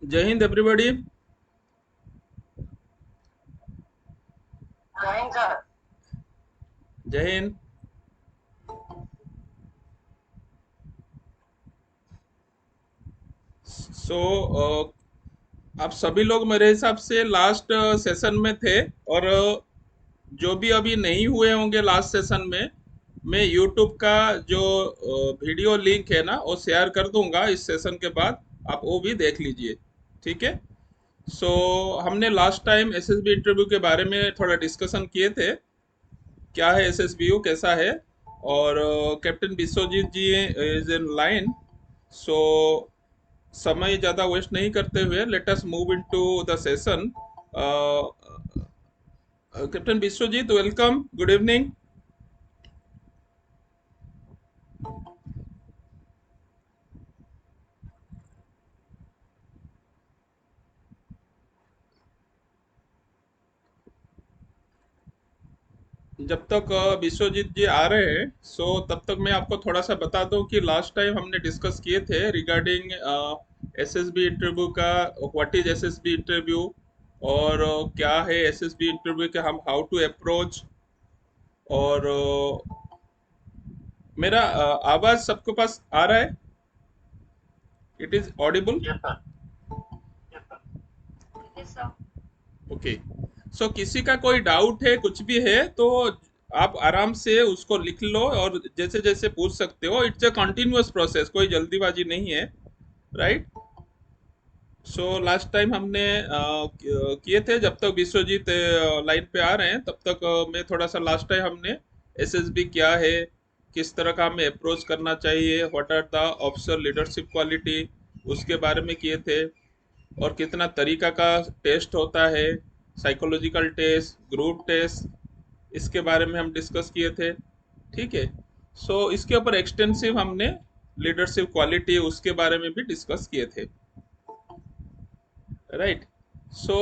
जय हिंद एवरीबॉडी। जय हिंद सर। जय हिंद। सो आप सभी लोग मेरे हिसाब से लास्ट सेशन में थे, और जो भी अभी नहीं हुए होंगे लास्ट सेशन में, मैं यूट्यूब का जो वीडियो लिंक है ना वो शेयर कर दूंगा इस सेशन के बाद। आप वो भी देख लीजिए, ठीक है। सो हमने लास्ट टाइम एसएसबी इंटरव्यू के बारे में थोड़ा डिस्कशन किए थे, क्या है एसएसबीयू, कैसा है। और captain Vishwajit ji is in line. So समय ज़्यादा वेस्ट नहीं करते हुए let us move into the session. Captain Vishwajit, welcome, good evening. जब तक विश्वजीत जी आ रहे हैं, सो तब तक मैं आपको थोड़ा सा बता दूं कि लास्ट टाइम हमने डिस्कस किए थे रिगार्डिंग एसएसबी इंटरव्यू का। व्हाट इज एसएसबी इंटरव्यू, और क्या है एसएसबी इंटरव्यू के हम हाउ टू अप्रोच। और मेरा आवाज सबके पास आ रहा है? It is audible? Yes sir. Yes sir. Yes sir. Okay. So किसी का कोई डाउट है, कुछ भी है, तो आप आराम से उसको लिख लो और जैसे जैसे पूछ सकते हो। इट्स अ कंटिन्यूअस प्रोसेस, कोई जल्दीबाजी नहीं है, राइट। सो लास्ट टाइम हमने किए थे, जब तक विश्वजीत लाइन पे आ रहे हैं तब तक मैं थोड़ा सा, लास्ट टाइम हमने एसएसबी क्या है, किस तरह का हमें अप्रोच करना चाहिए, what are the officer leadership quality, उसके बारे में किए थे। और कितना तरीका का टेस्ट होता है, साइकोलॉजिकल टेस्ट, ग्रुप टेस्ट, इसके बारे में हम डिस्कस किए थे, ठीक है। सो इसके ऊपर एक्सटेंसिव हमने लीडरशिप क्वालिटी उसके बारे में भी डिस्कस किए थे, राइट। सो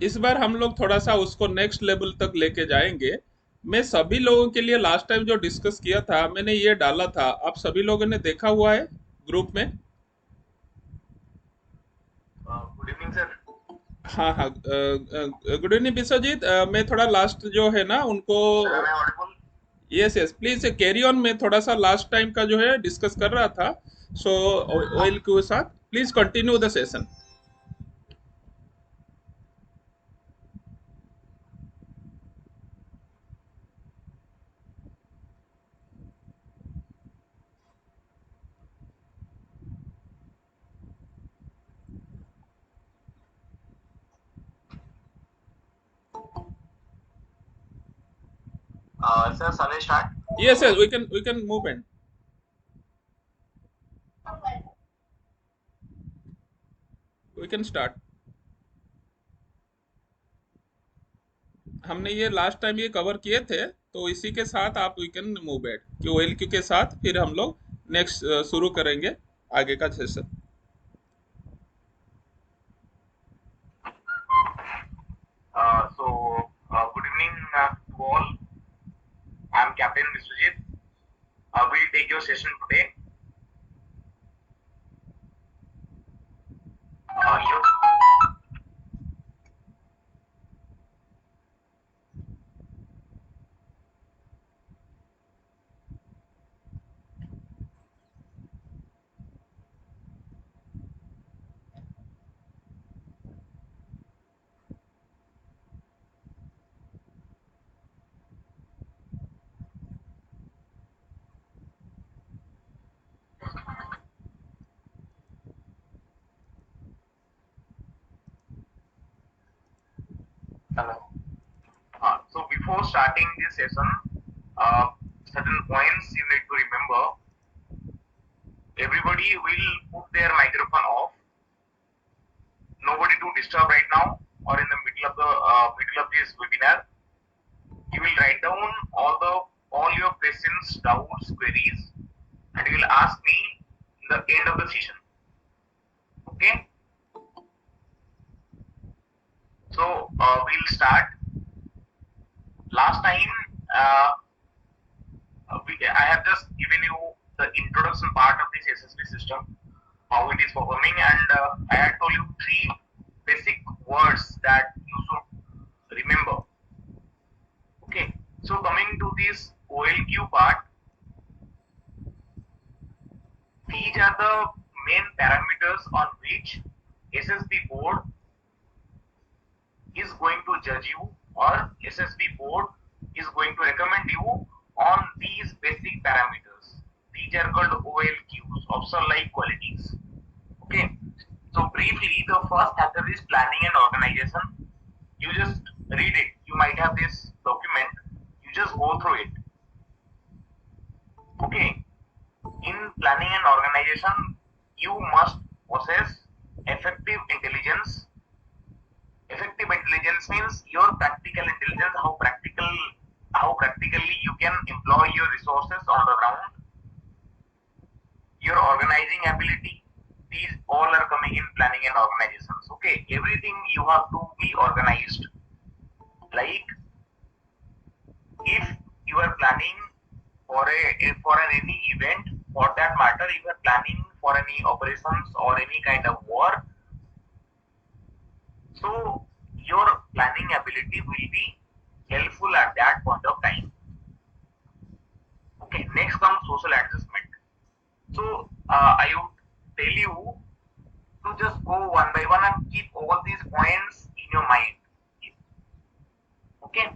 इस बार हम लोग थोड़ा सा उसको नेक्स्ट लेवल तक लेके जाएंगे। मैं सभी लोगों के लिए लास्ट टाइम जो डिस्कस किया था मैंने ये डाला था, आप सभी लोगों ने देखा हुआ है ग्रुप में? Good evening sir. हाँ हाँ, गुड इवनिंग विश्वजीत। मैं थोड़ा लास्ट जो है ना उनको, sir am I audible? Yes yes please carry on. मैं थोड़ा सा लास्ट टाइम का जो है डिस्कस कर रहा था, सो ऑयल के साथ please continue the session. Sir sir start. Yes yes, we can move and we can start. हमने ये लास्ट टाइम ये कवर किए थे, तो इसी के साथ आप वी कैन मूव एट कि ओएल क्यू के साथ फिर हम लोग नेक्स्ट शुरू करेंगे आगे का session. So, good evening to all. I am Captain Viswajit. We'll take your session today. You, Hello. So, before starting this session, uh, certain points you need to remember. Everybody will put their microphone off. Nobody to disturb right now or in the middle of this webinar. You will write down all your questions, doubts, queries, and you will ask me in the end of the session. Okay? So we'll start. Last time, uh, I have just given you the introduction part of this SSB system. how it is performing, and I had told you three basic words that you should remember. Okay, so coming to this OLQ part, these are the main parameters on which SSB board is going to judge you, or SSB board is going to recommend you on these basic parameters. These are called OLQs, officer like qualities. Okay, so briefly, the first factor is planning and organization. You just read it. You might have this document. You just go through it. Okay, in planning and organization, you must possess effective intelligence. Effective intelligence means your practical intelligence, how practically you can employ your resources on the ground, your organizing ability. These all are coming in planning and organizations. Okay, everything you have to be organized. Like if you are planning for any event, for that matter, if you are planning for any operations or any kind of war, so your planning ability will be helpful at that point of time. Okay, next comes social adjustment. So I would tell you to just go one by one and keep all these points in your mind. Okay.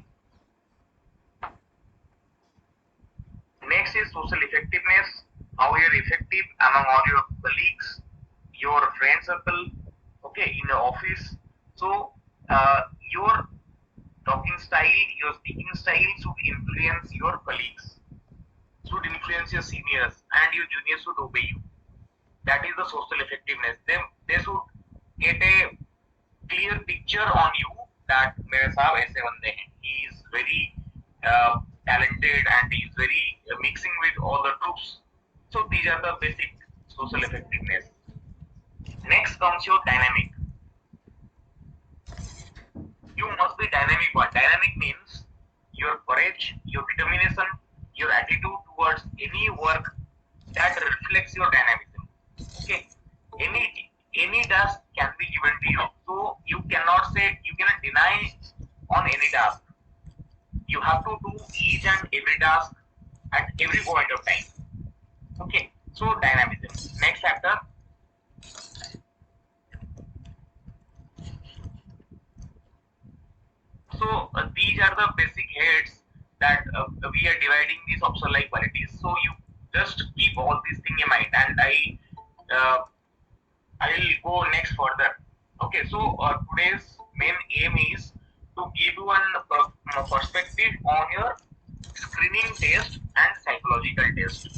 Next is social effectiveness. How you're effective among all your colleagues, your friend circle, okay, in your office. So your talking style, your speaking style should influence your colleagues, should influence your seniors, and your juniors should obey you. That is the social effectiveness. They should get a clear picture on you that मेरे साहब ऐसे बंदे हैं. He is very talented and he is very mixing with all the troops. So these are the basic social effectiveness. Next comes your dynamic. You must be dynamic one. Dynamic means your courage, your determination, your attitude towards any work that reflects your dynamism. Okay, any task can be given to you, so you cannot say, you cannot deny on any task. You have to do each and every task at every point of time. Okay, so dynamism. Next factor. So these are the basic heads that we are dividing these officer like qualities. So you just keep all these things in mind, and I will go next further. Okay, so today's main aim is to give you an perspective on your screening test and psychological test.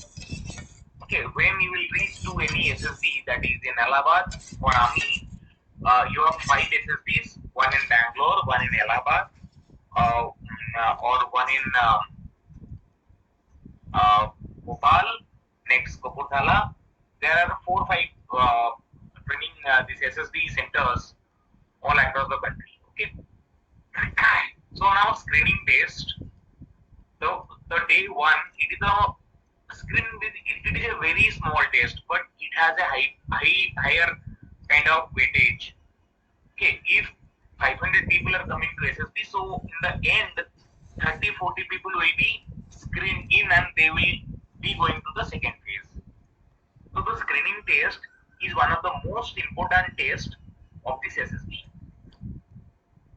Okay, when you will reach to any SSB that is in Allahabad or Army, you have 5 SSBs, one in Bangalore, one in Allahabad, or one in Bhopal, next Kapurthala. There are 4 or 5 training these SSB centers all across the country. Okay. So now screening test. The day one, it is a screen. It is a very small test, but it has a higher kind of weightage. Okay, if 500 people are coming to SSB, so in the end, 30-40 people will be screened in, and they will be going to the second phase. So the screening test is one of the most important tests of this SSB.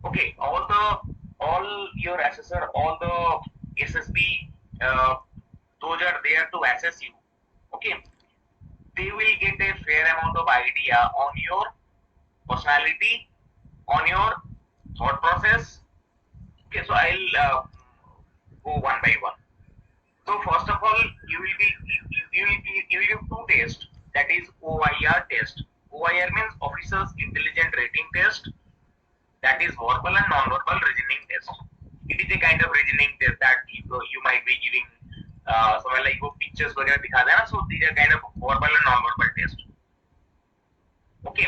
Okay, all your assessor, all the SSB, those are there to assess you. Okay, they will get a fair amount of idea on your personality, on your thought process. Okay, so I'll go one by one. So first of all, you will give 2 tests. That is OIR test. OIR means Officers Intelligent Rating Test. That is verbal and non-verbal reasoning test. It is a kind of reasoning test that you might be giving somewhere like वो pictures वगैरह दिखा देना. So these are kind of verbal and non-verbal test. Okay.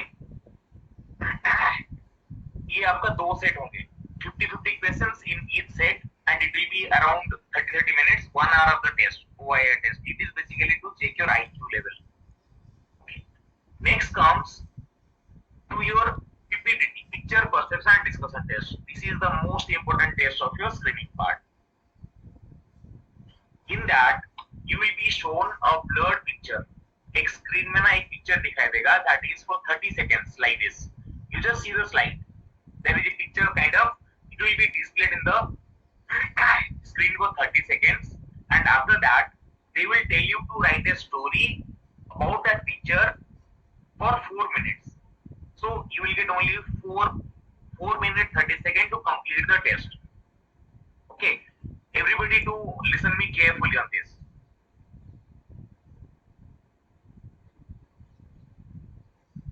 ये आपका 2 set होंगे. 50-50 questions in each set, and it will be around 30 minutes, 1 hour of the test, OIR test. It is basically to check your IQ level. Okay. मिलेगा that is for 30 seconds like this. You just see the slide. There is a picture kind of, it will be displayed in the screen for 30 seconds, and after that they will tell you to write a story about that picture for 4 minutes. So you will get only 4 minutes 30 seconds to complete the test. Okay, everybody to listen me carefully on this.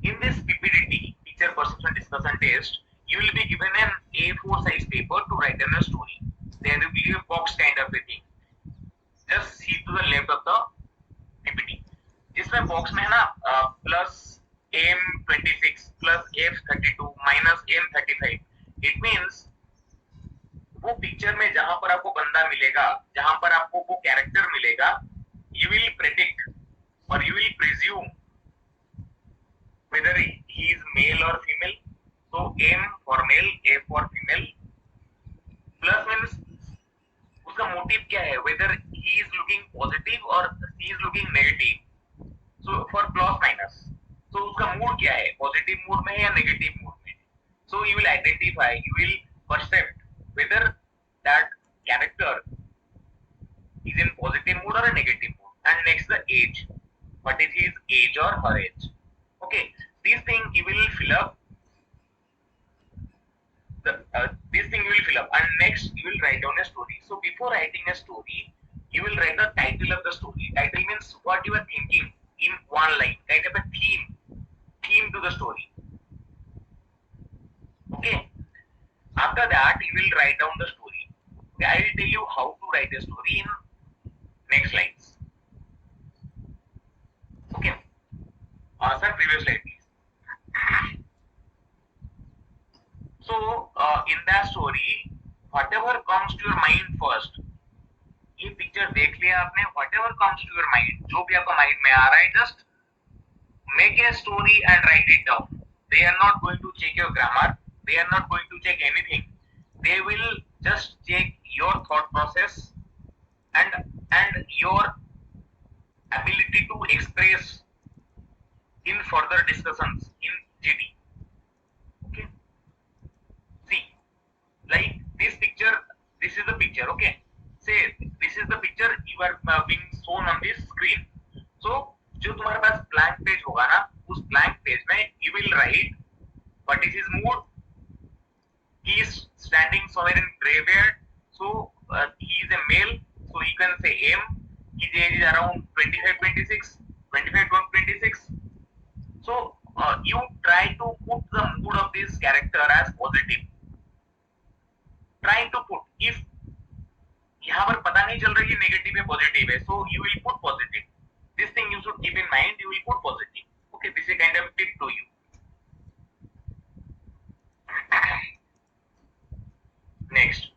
In this PPDT, picture perception discussion test, you will be given an A4 size paper to write down a story. There will be a box kind of a thing. Just see to the left of the PPT. जिसमें box में है ना plus M26 plus F32 minus M35. It means वो picture में जहां पर आपको बंदा मिलेगा, जहां पर आपको वो कैरेक्टर मिलेगा, यू विल प्रेडिक्ट और you will presume whether he is male or female. So M for male, A for female. Plus means उसका मोटिव क्या है, whether he is looking positive or he is looking negative. So for plus minus, so उसका mood क्या है, positive mood में है या negative mood में. So you will identify, you will perceive whether that character is in positive mood or a negative mood. And next the age, what is his age or her age. Okay, this thing you will fill up. This thing you will fill up, and next you will write down a story. So before writing a story, you will write the title of the story. Title means what you are thinking in one line, kind of a theme to the story. Okay. After that, you will write down the story. Okay, I will tell you how to write a story in next slides. Okay. Sir, previous slide, please. So, in that story, whatever comes to your mind first, ये picture देख लिया आपने, whatever comes to your mind, जो भी आपका mind में आ रहा है, just make a story and write it down. They are not going to check your grammar. They are not going to check anything. They will just check your thought process and your ability to express in further discussions in GD. Okay. See, like this picture, this is the picture. Okay. Say this is the picture you are being shown on this screen. So जो तुम्हारे पास blank page होगा ना, उस blank page में you will write what is his mood. He is standing somewhere in graveyard. So he is a male. So you can say M. His age is around 25-26. 25-26. So you try to put the mood of this character as positive. Try to put, if यहाँ पर पता नहीं चल रहा है negative है positive है, so you will put positive. This thing you should keep in mind. You will put positive. Okay, this is a kind of tip to you. Next,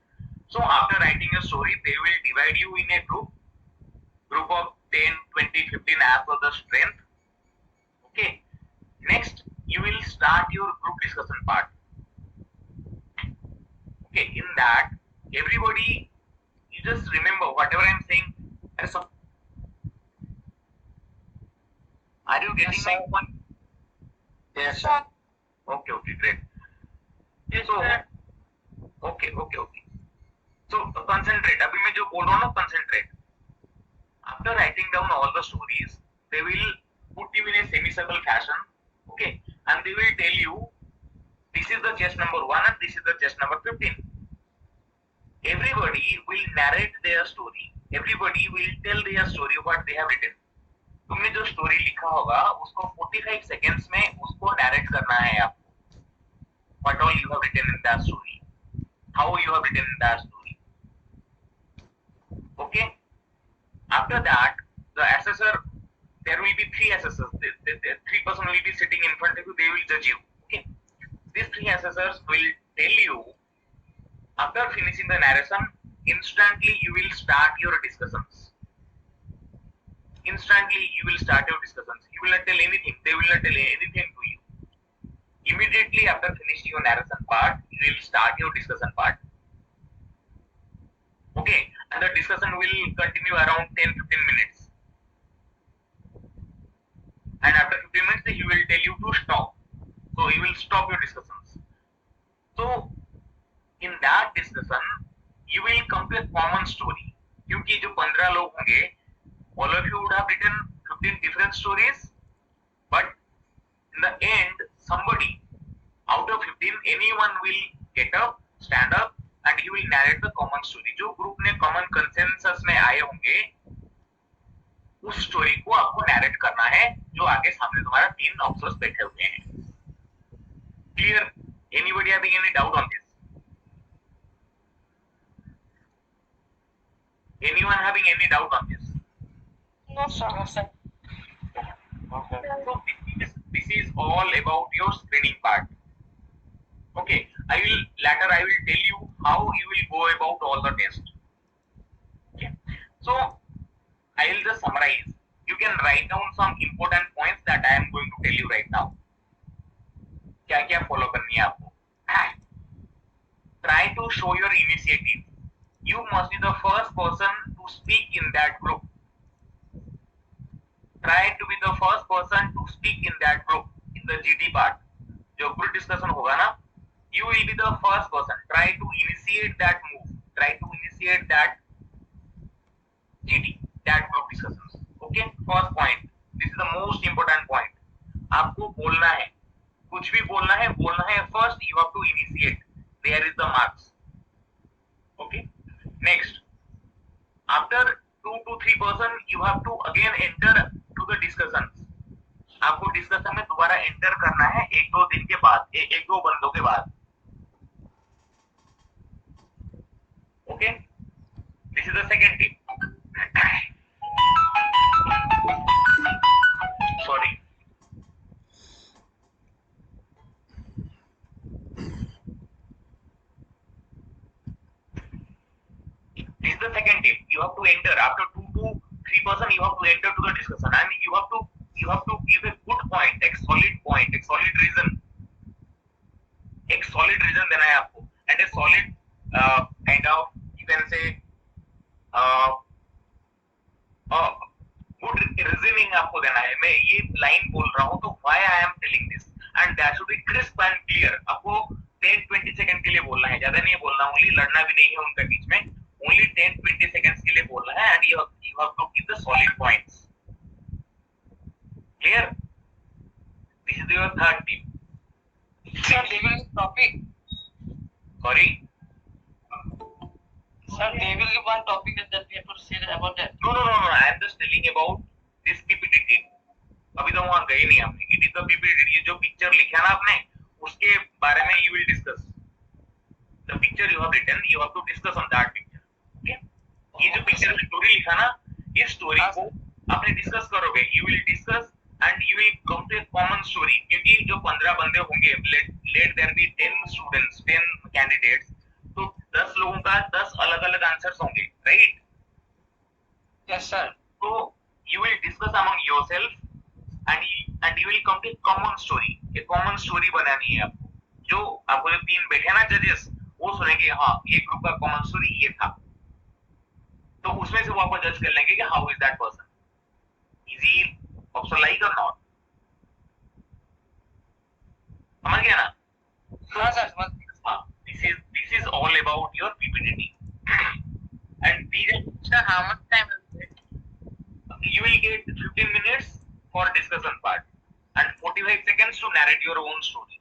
so after writing a story, they will divide you in a group of 10, 20, 15 as per the strength. Okay. Next, you will start your group discussion part. Okay, in that, everybody, you just remember whatever I am saying. Are you getting my point? Yes, sir. Okay, great. Yes, So, sir. okay. So concentrate. अभी मैं जो बोल रहा हूँ ना, concentrate. After writing down all the stories, they will put you in a semicircle fashion. Okay, and they will tell you this is the chest number 1 and this is the chest number 15. Everybody will narrate their story. Everybody will tell their story what they have written. तुमने जो story लिखा होगा उसको 45 seconds में उसको narrate करना है आपको. What all you have written in that story, how you have written in that story. Okay. After that, the assessor, there will be 3 assessors. The 3 person will be sitting in front of you. They will judge you. Okay. These 3 assessors will tell you, after finishing the narration, instantly you will start your discussions. Instantly you will start your discussions. You will not tell anything. They will not tell anything to you. Immediately after finishing your narration part, you will start your discussion part. Okay, and the discussion will continue around 10-15 minutes. And after 15 minutes, he will tell you to stop. So he will stop your discussions. So in that discussion, you will come to a common story. क्योंकि जो 15 लोग होंगे, all of you would have written 15 different stories, but in the end, somebody out of 15, anyone will get up, stand up, and he will narrate the common story. जो group ने common consensus में आए होंगे, उस story को आपको narrate करना है, जो आगे सामने तुम्हारा 3 ऑफिसर्स बैठे हुए हैं. Clear? Anybody having any doubt on this? Anyone having any doubt on this? No, sir. No, sir. Okay. So this is all about your screening part. Okay. I will tell you how you will go about all the tests. Okay. So I will just summarize. You can write down some important points that I am going to tell you right now. क्या क्या follow करनी है आपको. Try to show your initiative. You must be the first person to speak in that group. Try to be the first person to speak in that group. In the GT part, जो group discussion होगा ना, you will be the first person. Try to initiate that move. Try to initiate that GT, that group discussions. Okay, first point. This is the most important point. आपको बोलना है, कुछ भी बोलना है. First you have to initiate. There is the marks. Okay. Next, after 2 to 3 person, you have to again enter to the discussions. आपको discussion में दोबारा एंटर करना है 1-2 दिन के बाद, 1-2 बंदों के बाद. Okay. This is the second tip. Sorry. This is the second tip. You have to enter after 2 to 3 person. You have to enter to the discussion, and you have to give a good point, a solid reason. एक solid reason देना है आपको, and a solid kind of, you can say good reasoning आपको देना है. मैं ये line बोल रहा हूँ तो why I am telling this, and that should be crisp and clear. आपको 10-20 सेकंड के लिए बोलना है, ज्यादा नहीं बोलना. ओनली लड़ना भी नहीं है उनके बीच में. Only 10-20 seconds के लिए बोलना है, and you have to give the solid points. Clear? This is your third tip. Sir, they will give topic. Sorry? Sir, they will give one topic that we have to say about that. No. I am just telling about this PPT tip. अभी तो वहाँ गए नहीं आपने. It is the PPT. ये जो picture लिखा ना आपने, उसके बारे में you will discuss. The picture you have written, you have to discuss on that picture. Okay? ये जो पिक्चर में स्टोरी लिखा ना, इस स्टोरी को आपने डिस्कस करोगे. You will discuss and you will come to a common story. क्योंकि जो 15 बंदे होंगे, let there be 10 students, 10 candidates, तो 10 लोगों का 10 अलग-अलग आंसर्स होंगे, right? Yes, sir. So you will discuss among yourself and you will come to a common story. एक common story बनानी है आपको. जो आपको जो 3 बैठे ना जजेस, वो सुनेंगे हाँ ये ग्रुप का कॉमन स्टोरी ये था, तो उसमें से वो आपको जज कर लेंगे कि how is that person, is he also like और नॉट. समझ गया ना? हाँ sir. This is all about your PPT. And these, Sir, how much time is it? you will get 15 minutes for discussion part and 45 seconds to narrate your own story.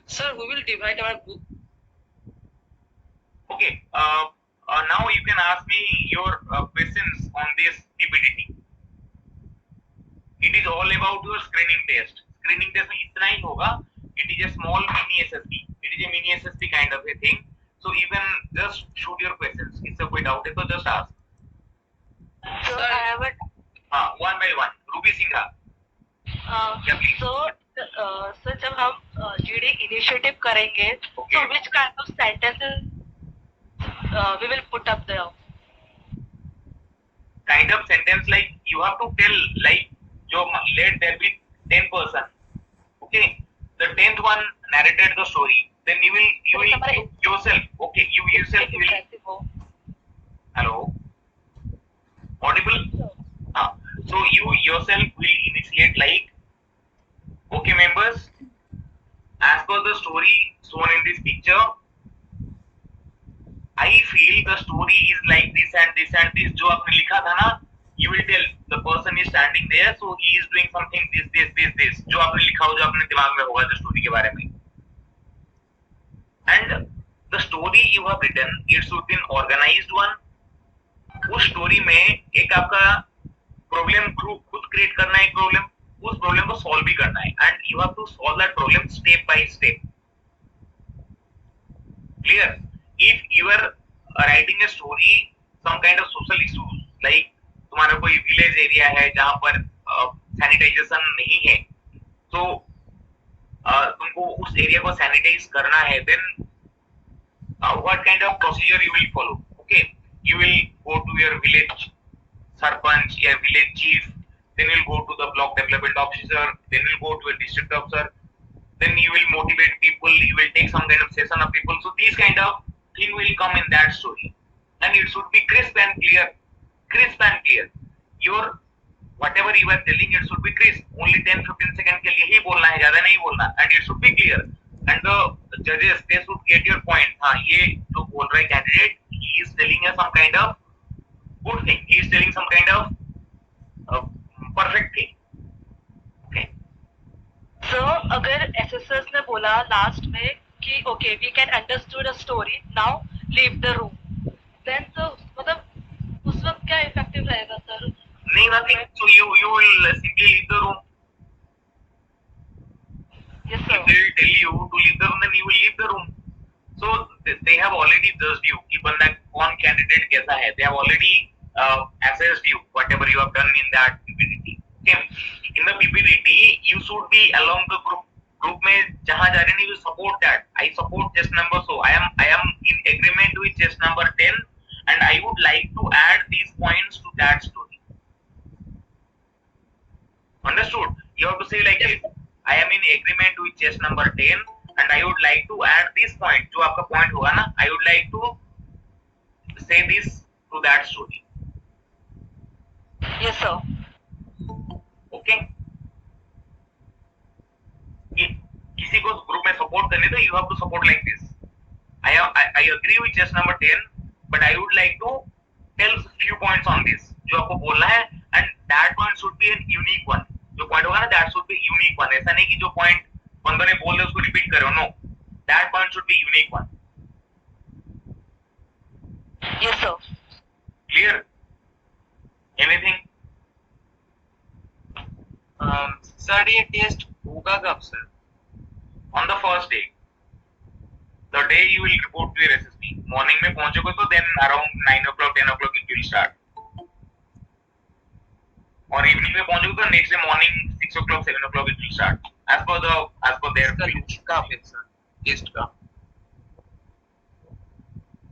Sir, we will divide our group. Okay. Now you can ask me your questions on this PPT. It is all about your screening test. Screening test में इतना ही होगा. It is a small mini SSP. It is a mini SSP kind of a thing. So you can just shoot your questions. इससे कोई doubt है तो just ask. Sir, I have a. One by one. Ruby Singha. Yeah, please. Sir जब हम GD initiative करेंगे तो which kind of sentences we will put up there? Kind of sentence like you have to tell, like जो let there be 10 person. Okay, the 10th one narrated the story. Then you will yourself. Okay, you yourself will. Hello. Audible? So you yourself will initiate like Okay, members, as per the story shown in this picture, I feel the story is like this and this and this. जो आपने लिखा था ना, you will tell the person is standing there, so he is doing something this. जो आपने लिखा हो, जो आपने दिमाग में होगा जो स्टोरी के बारे में. And the story you have written, it should be an organized one. उस स्टोरी में एक आपका प्रॉब्लम खुद क्रिएट करना है, एक प्रॉब्लम, उस प्रॉब्लम को सॉल्व भी करना है, and you have to solve that problem step by step. Clear? If you are writing a story, some kind of social issues, like तुम्हारा कोई विलेज एरिया है जहाँ पर सैनिटाइजेशन नहीं है, तो तुमको उस एरिया को सैनिटाइज करना है, then what kind of procedure you will follow? Okay, you will go to your village sarpanch, your village chief, then you will go to the block development officer, then you will go to a district officer, then you will motivate people, you will take some kind of session of people. So these kind of thing will come in that story, and it should be crisp and clear. Your whatever you are telling, it should be crisp. Only 10-15 seconds के लिए ही बोलना है, ज़्यादा नहीं बोलना, and it should be clear. And the judges, they should get your point. हाँ, ये जो बोल रहा है candidate, he is telling us some kind of good thing. He is telling some kind of perfect thing. Okay. So अगर SSS ने बोला last में कि okay we can understood a story, now leave the room, then so मतलब उस वक्त क्या effective रहेगा सर? नहीं, nothing. So you will simply leave the room. Yes sir. If they will tell you to leave the room, then you will leave the room. So they have already judged you कि बंदा कौन candidate कैसा है. They have already assessed you whatever you have done in that PPT. Okay. In the PPT, you should be along the group. Group में जहाँ जा रहे हैं, you support that. I support chest number, so I am in agreement with chest number 10, and I would like to add these points to that story. Understood? You have to say like this. I am in agreement with chest number 10, and I would like to add this point. जो आपका point होगा ना, I would like to say this to that story. Yes sir. Okay? किसी को group में support करने तो you have to support like this. I agree with chest number 10, but I would like to tell few points on this. जो आपको बोलना है, and that point should be an unique one. जो point होगा ना, that should be unique one. ऐसा नहीं कि जो point बंदों ने बोल दिया उसको repeat करो. No, that point should be unique one. Yes sir. Clear? Anything? Sir ये टेस्ट होगा कब sir? On the first day, the day you will report to your SSP. Morning में पहुंचोगे तो then around 9 o'clock 10 o'clock it will start. और evening में पहुंचोगे तो next day morning 6 o'clock 7 o'clock it will start. As per their village. कहाँ पे sir test का?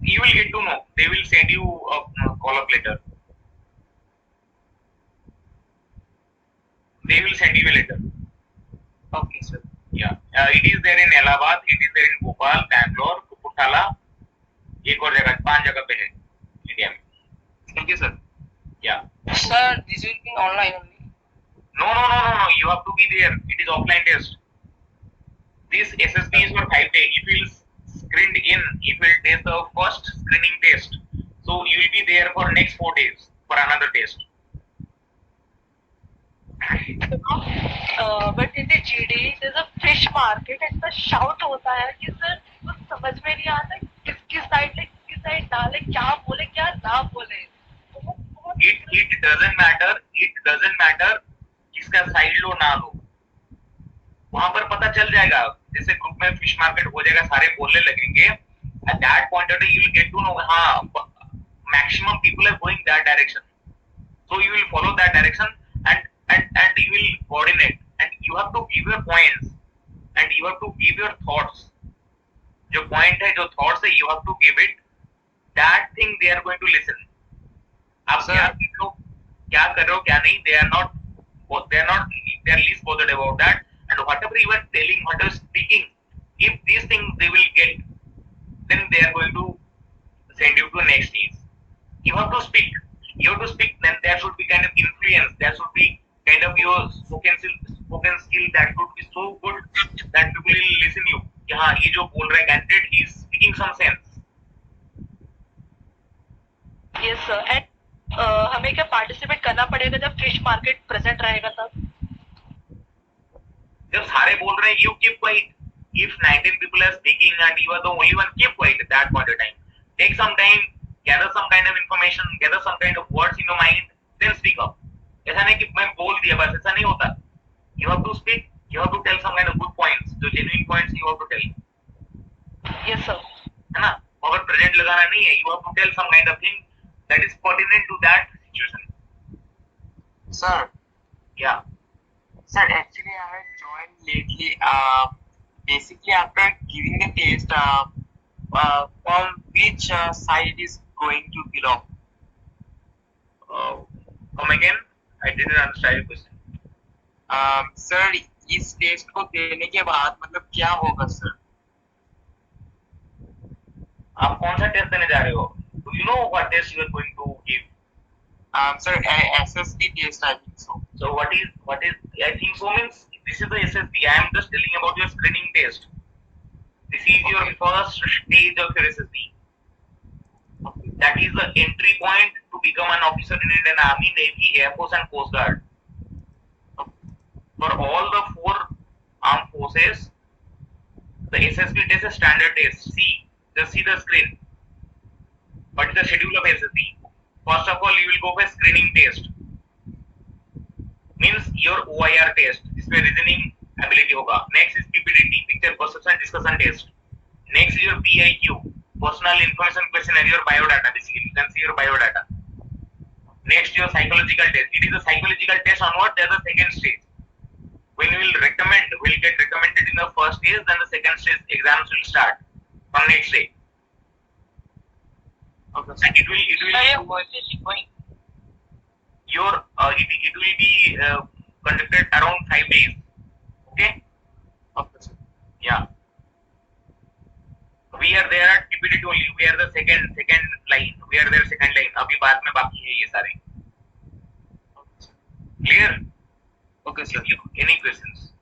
You will get to know. They will send you a call-up letter. They will send you a letter. Okay sir. Yeah. It is there in Allahabad. It is there in Bhopal, Bangalore, Kapurthala. एक और जगह, 5 जगह पे है India में. Thank you sir. Yeah. Sir, this will be online only. No. You have to be there. It is offline test. This SSB is for 5 days. If you will screened in, if you will test the first screening test, so you will be there for next 4 days for another test. But in the GD there's a fish market, ऐसा shout होता है कि sir कुछ समझ में नहीं आता किसकी साइड डाले, क्या बोले क्या ना बोले. It doesn't matter किसका साइड लो ना लो, वहां पर पता चल जाएगा. जैसे ग्रुप में फिश मार्केट हो जाएगा, सारे बोलने लगेंगे. At that point of time you will get to know, हाँ, maximum people are going that direction, so you will follow that direction and you will coordinate, and you have to give your points and you have to give your thoughts. जो point है, जो thoughts है, you have to give it. That thing they are going to listen. आप क्या कर रहे हो क्या नहीं, they are least bothered about that. And whatever you are telling, what you are speaking, if these things they will get, then they are going to send you to next stage. You have to speak, then there should be kind of influence, there should be kind of your spoken skill that would be so good that people will listen you कि हाँ ये जो बोल रहा है candidate he is speaking some sense. Yes sir and हमें क्या participate करना पड़ेगा जब फिश मार्केट प्रेजेंट रहेगा तब? जब सारे बोल रहे हैं you keep quiet. If 19 people are speaking and you are the only one, keep quiet at that point of time. Take some time, gather some kind of information, gather some kind of words in your mind, then speak up. ऐसा नहीं कि मैं बोल दिया बस, ऐसा नहीं होता. You have to speak, you have to tell some kind of good points, जो genuine points you have to tell. Yes sir. है ना? अगर present लगाना नहीं है, you have to tell some kind of thing that is pertinent to that situation. Sir, Yeah. sir, actually I have joined lately. Basically after giving the test, from which side is going to belong? Come again? I didn't understand your question. Sir, इस test को देने के बाद मतलब क्या होगा sir? आप कौन सा टेस्ट देने जा रहे हो? Do you know what test you are going to give? Sir, SSB test I think so. So what is I think so means this is the SSB. I am just telling about your screening test. This is your first stage of your SSB. That is the entry point to become an officer in Indian Army, Navy, Air Force and Coast Guard. For all the 4 armed forces, the SSB test is standard test. Just see the screen. What is the schedule of SSB? First of all, you will go for screening test. Means your OIR test. इसमें reasoning ability होगा. Next is PPDT, picture perception discussion test. Next is your PIQ, personal information questionnaire, your biodata basically. You can see your biodata. Next your psychological test. It is a psychological test onward. There is the second stage. When you will get recommended in the first stage, then the second stage exams will start from next day. Okay. And it will your it will be conducted around 5 days. Okay. Okay, sir. Yeah. We are there at PPDT only. We are the second line. We are there second line. अभी बाद में बाकी है ये सारे. Clear? Okay, sir. Any questions?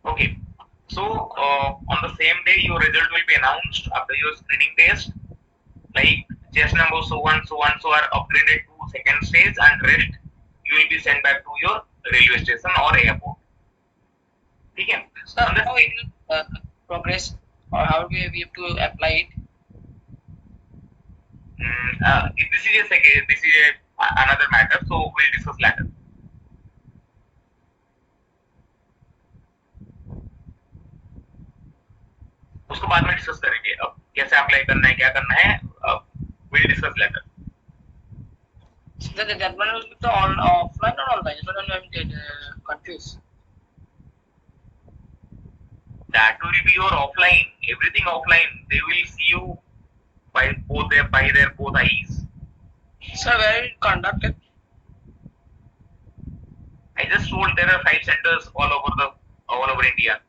Okay. So on the same day, your result will be announced after your screening test. Like chest number so on so are upgraded to second stage, and rest you will be sent back to your railway station or airport. ठीक है? Sir, how it will progress, or how do we have to apply it? This is another matter. So we'll discuss later. उसको बाद में discuss करेंगे. अब कैसे apply करना है, क्या करना है, we'll discuss later. So that one will be the offline or online? So then I'm confused. That will be your offline. Everything offline. They will see you by their both eyes. Sir, where will it conducted? I just told there are 5 centers all over India.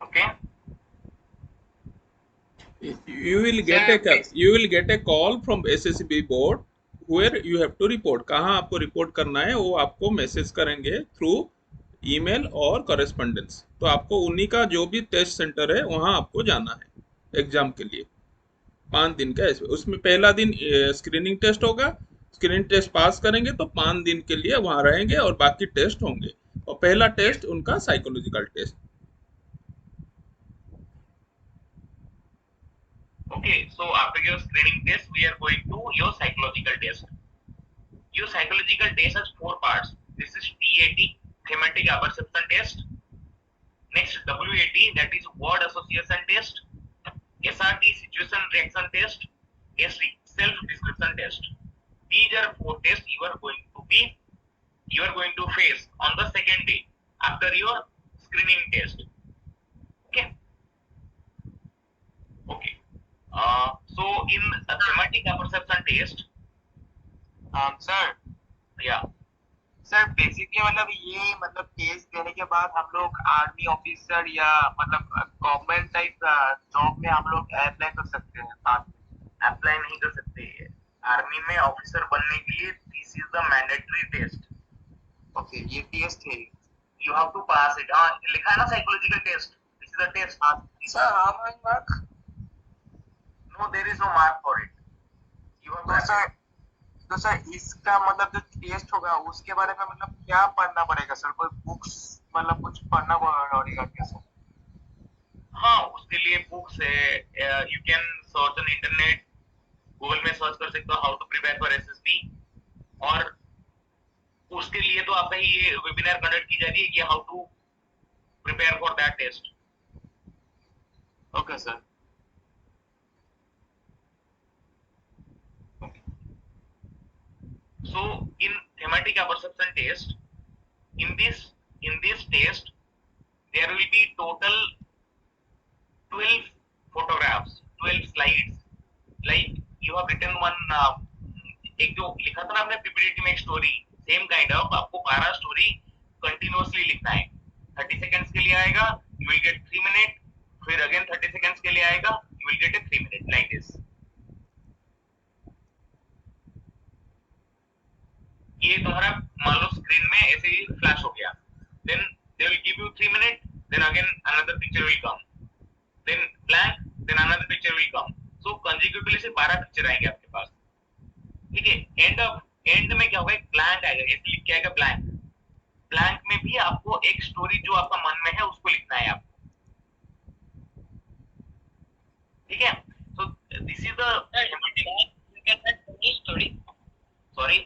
Okay. You will get a call from SSB board where you have to report. कहाँ आपको report करना है वो आपको message करेंगे through email और correspondence. तो आपको उन्हीं का जो भी टेस्ट सेंटर है वहाँ आपको जाना है एग्जाम के लिए. 5 दिन का उसमें पहला दिन स्क्रीनिंग टेस्ट होगा. स्क्रीनिंग टेस्ट पास करेंगे तो 5 दिन के लिए वहाँ रहेंगे और बाकी टेस्ट होंगे. और पहला टेस्ट उनका psychological test. Okay, so after your screening test, we are going to your psychological test. Your psychological test has 4 parts. This is TAT, thematic apperception test. Next, WAT, that is word association test. SRT, situation reaction test. ST, self description test. These are 4 tests you are going to face on the second day after your screening test. Okay. Okay. So in a thematic apperception test, Sir, yeah, sir basically मतलब ये मतलब test देने के बाद हम लोग army officer या मतलब गवर्नमेंट टाइप जॉब में हम लोग अप्लाई कर सकते हैं साथ में? अप्लाई नहीं कर सकते। आर्मी में ऑफिसर बनने के लिए this is the mandatory test. Okay, ये टेस्ट है। You have to pass it. हाँ, लिखा है ना psychological test, this is the test. Sir how much mark? No, there is no mark for it. You have to sir इसका मतलब जो test होगा उसके बारे में मतलब क्या पढ़ना पड़ेगा सर? कोई बुक्स मतलब कुछ पढ़ना पड़ेगा क्या सर? हाँ, उसके लिए बुक्स है। You can search on internet, Google में सर्च कर सकते हो how to prepare for SSB. और उसके लिए तो आपका ये वेबिनार कंडक्ट की जा रही है कि how to prepare for that test. Okay sir. So in thematic perception test, in this test, there will be total 12 photographs, 12 slides. Like you have written one, एक जो लिखा था ना आपने पीपीटी में एक स्टोरी, सेम काइंड ऑफ आपको 12 story continuously लिखना है। 30 सेकंड्स के लिए आएगा, यू विल गेट 3 मिनट, फिर अगेन 30 सेकंड्स के लिए आएगा, you will get A 3 minute, like this. ये तुम्हारा मान लो स्क्रीन में ऐसे ही फ्लैश हो गया, then they will give you 3 minute, then again another picture will come, then blank, then another picture will come. So consecutively से 12 पिक्चर आएंगे आपके पास। ठीक है, एंड में क्या होगा, एक ब्लैंक आएगा, ऐसे लिख के आएगा ब्लैंक। ब्लैंक में भी आपको एक स्टोरी जो आपका मन में है उसको लिखना है आपको। ठीक है, so this is the story. Sorry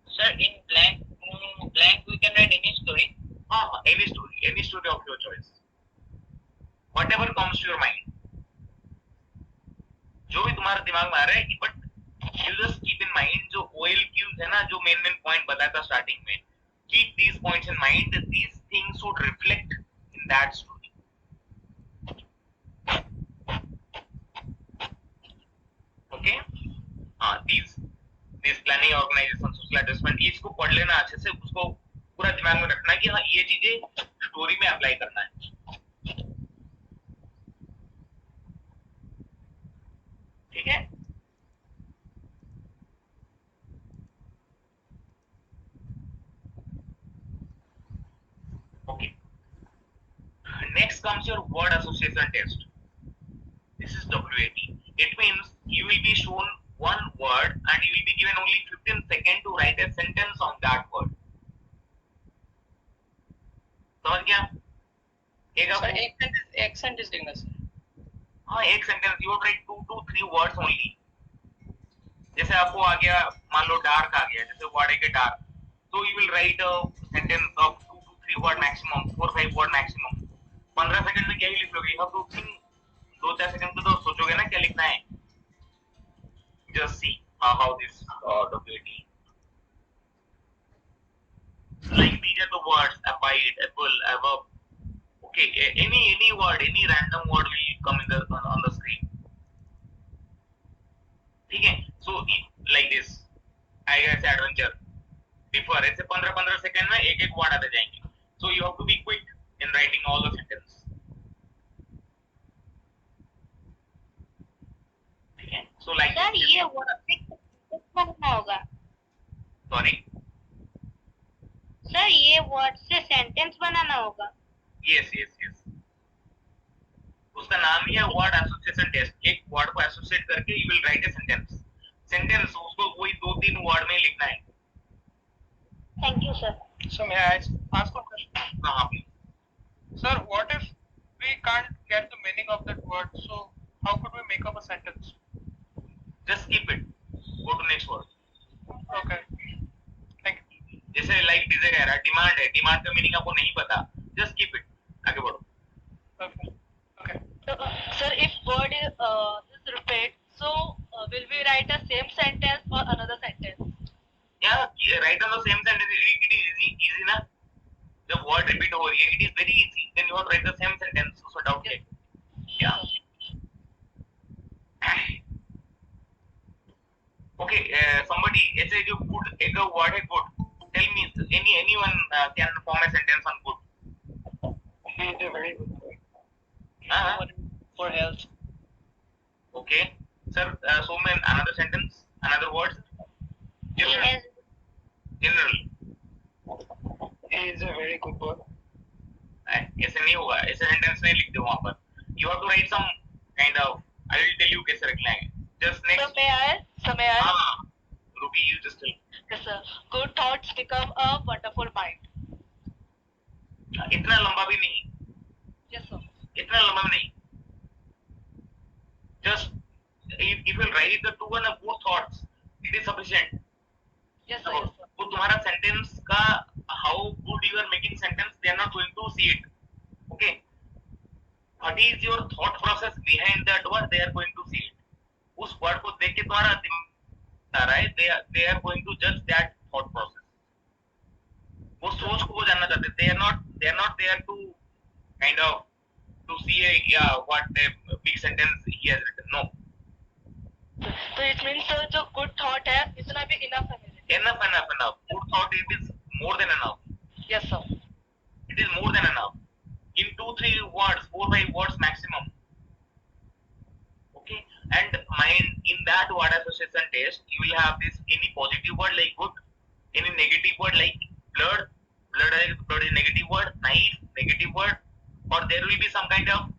Sir, in blank we can write any story. हाँ, any story of your choice, whatever comes to your mind, जो भी तुम्हारे दिमाग में आ रहा है। But you just keep in mind जो OLQs है ना, जो मेन पॉइंट बताया था स्टार्टिंग में, keep these points in mind, these things should reflect in that story. Okay, हाँ, this planning, organisation, social adjustment, ये इसको पढ़ लेना अच्छे से, उसको पूरा दिमाग में रखना है कि हाँ ये चीजें स्टोरी में अप्लाई करना है। ठीक है, okay. Next comes your word association test. This is WAT. It means you will be shown one word and you will be given only 15 seconds to write a sentence on that word. समझ गया? एक sentence लिखना sir. हाँ, एक sentence, you right 2 to 3 words only। जैसे आपको आ गया, मान लो डार्क आ गया, जैसे वर्ड है डार्क, तो you will write a sentence of 2 to 3 word maximum, 4-5 word maximum. 15 second में क्या ही लिख लोगे? You have to think, 2-4 second में तो सोचोगे ना क्या लिखना है। Just see how this WAT. Like these are the words: abide, apple, above. Okay, any word, any random word will come in the on the screen. ठीक है, so like this आएगा ऐसे एडवेंचर, डिफर, ऐसे 15-15 second में एक एक word आते जाएंगे। So you have to be quick in writing all the sentence. ठीक है, so like सर ये वर्ड बनाना होगा। सॉरी सर ये वर्ड से सेंटेंस बनाना होगा। यस यस यस, उसका नाम ही है वर्ड एसोसिएशन टेस्ट। एक वर्ड को एसोसिएट करके you will right a sentence उसको वही 2-3 वर्ड में लिखना है। Thank you sir. So may I ask one question? हाँ please. Sir, what if we can't get the meaning of that word? So how could we make up a sentence? Just keep it, go to next word. Okay. Thank you. जैसे like desire है, demand है, demand का meaning आपको नहीं पता, just keep it, आगे बढ़ो। Okay. Okay. So, sir, if word is repeat, so will we write a same sentence or another sentence? या write on the same sentence, it is easy ना। जब word repeat हो रही है, it is very easy, then you have write the same sentence, so doubt है क्या? Okay, somebody ऐसे जो गुड, एक वर्ड है good, tell me anyone can form a sentence on good? He is a very good boy. Uh-huh. For health. Okay, sir. So, man, another sentence, another word. He has General. He is a very good boy. ऐसे नहीं होगा, ऐसे sentence नहीं लिखते वहां पर. You have to write some kind of. I will tell you कैसे रखना है. Just So next. may I? हाँ. Ruby, you just tell. Yes, sir. Good thoughts become a wonderful mind. इतना लंबा भी नहीं. Yes, sir. इतना लंबा भी नहीं. Just if you write the two and good thoughts, it is sufficient. Yes, sir. Yes, sir. तो तुम्हारा सेंटेंस का how good you are making sentence, they are not going to see it. Okay. What is your thought process behind that word? They are going to see it. उस word को देख के तुम्हारा दिमाग आ रहा है. They are going to judge that thought process. वो सोच को वो जानना चाहते. They are not there to kind of to see what a big sentence he has written. No. So it means sir, जो good thought है इतना भी enough है मेरे लिए. Enough. Good thought, it is more than enough. Yes, sir. It is more than enough. In 2-3 words, 4-5 words maximum. Okay. And in that word association test, you will have this any positive word like good, any negative word like blood. Blood is negative word. Knife, negative word. Or there will be some kind of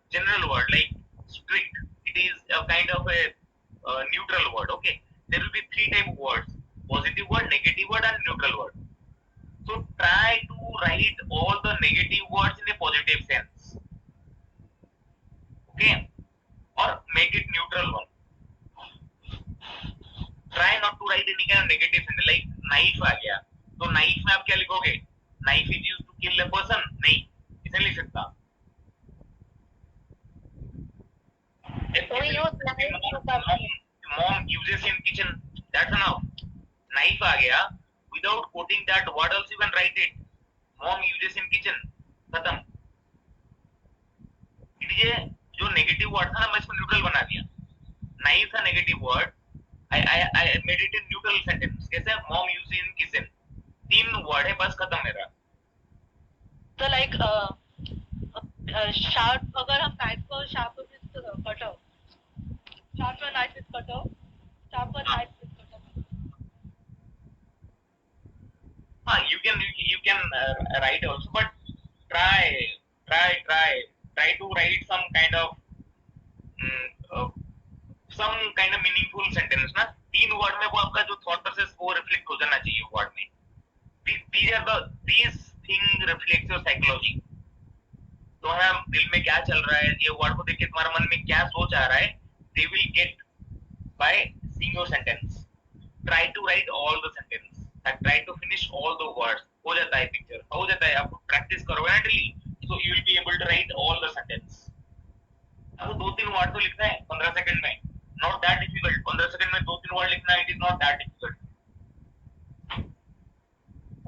general word like strict. It is a kind of a neutral word. Okay. There will be 3 type of words: positive word, negative word, and neutral word. So try to write all the negative words in a positive sense. Okay. Or make it neutral one. Try not to write any kind of negative sentence like knife आ गया. तो knife में आप क्या लिखोगे? Knife is used to kill a person. नहीं, इसे लिख सकता. we use knife Mom uses in kitchen. That's enough. Knife आ गया. Without quoting that, what else you can write it? Mom uses in kitchen. खत्म. ये जो नेगेटिव वर्ड था ना, मैं इसको न्यूट्रल बना दिया. नाइफ था negative word. I made it in neutral sentence. कैसे? Mom uses in kitchen. 3 word है, बस खत्म मेरा. So like sharp अगर हम knife को sharp with cutter, sharper knife with cutter, sharper knife with cutter. You can write also, but try to write some kind of meaningful sentence ना. 3 word में वो आपका जो thought process वो reflect हो जाना चाहिए वर्ड में. These things reflect your psychology. तुम्हारा दिल में क्या चल रहा है, ये वर्ड को देख के तुम्हारा मन में क्या सोच आ रहा है, they will get by seeing your sentence. Try to write all the sentence and try to finish all the words. हो जाता है पिक्चर, हो जाता है. आप प्रैक्टिस करोगे ना daily, so you will be able to write all the sentence. आपको 2-3 वर्ड तो लिखना है 15 सेकंड में. Not that difficult. 15 सेकंड में 2-3 वर्ड लिखना है. It is not that difficult.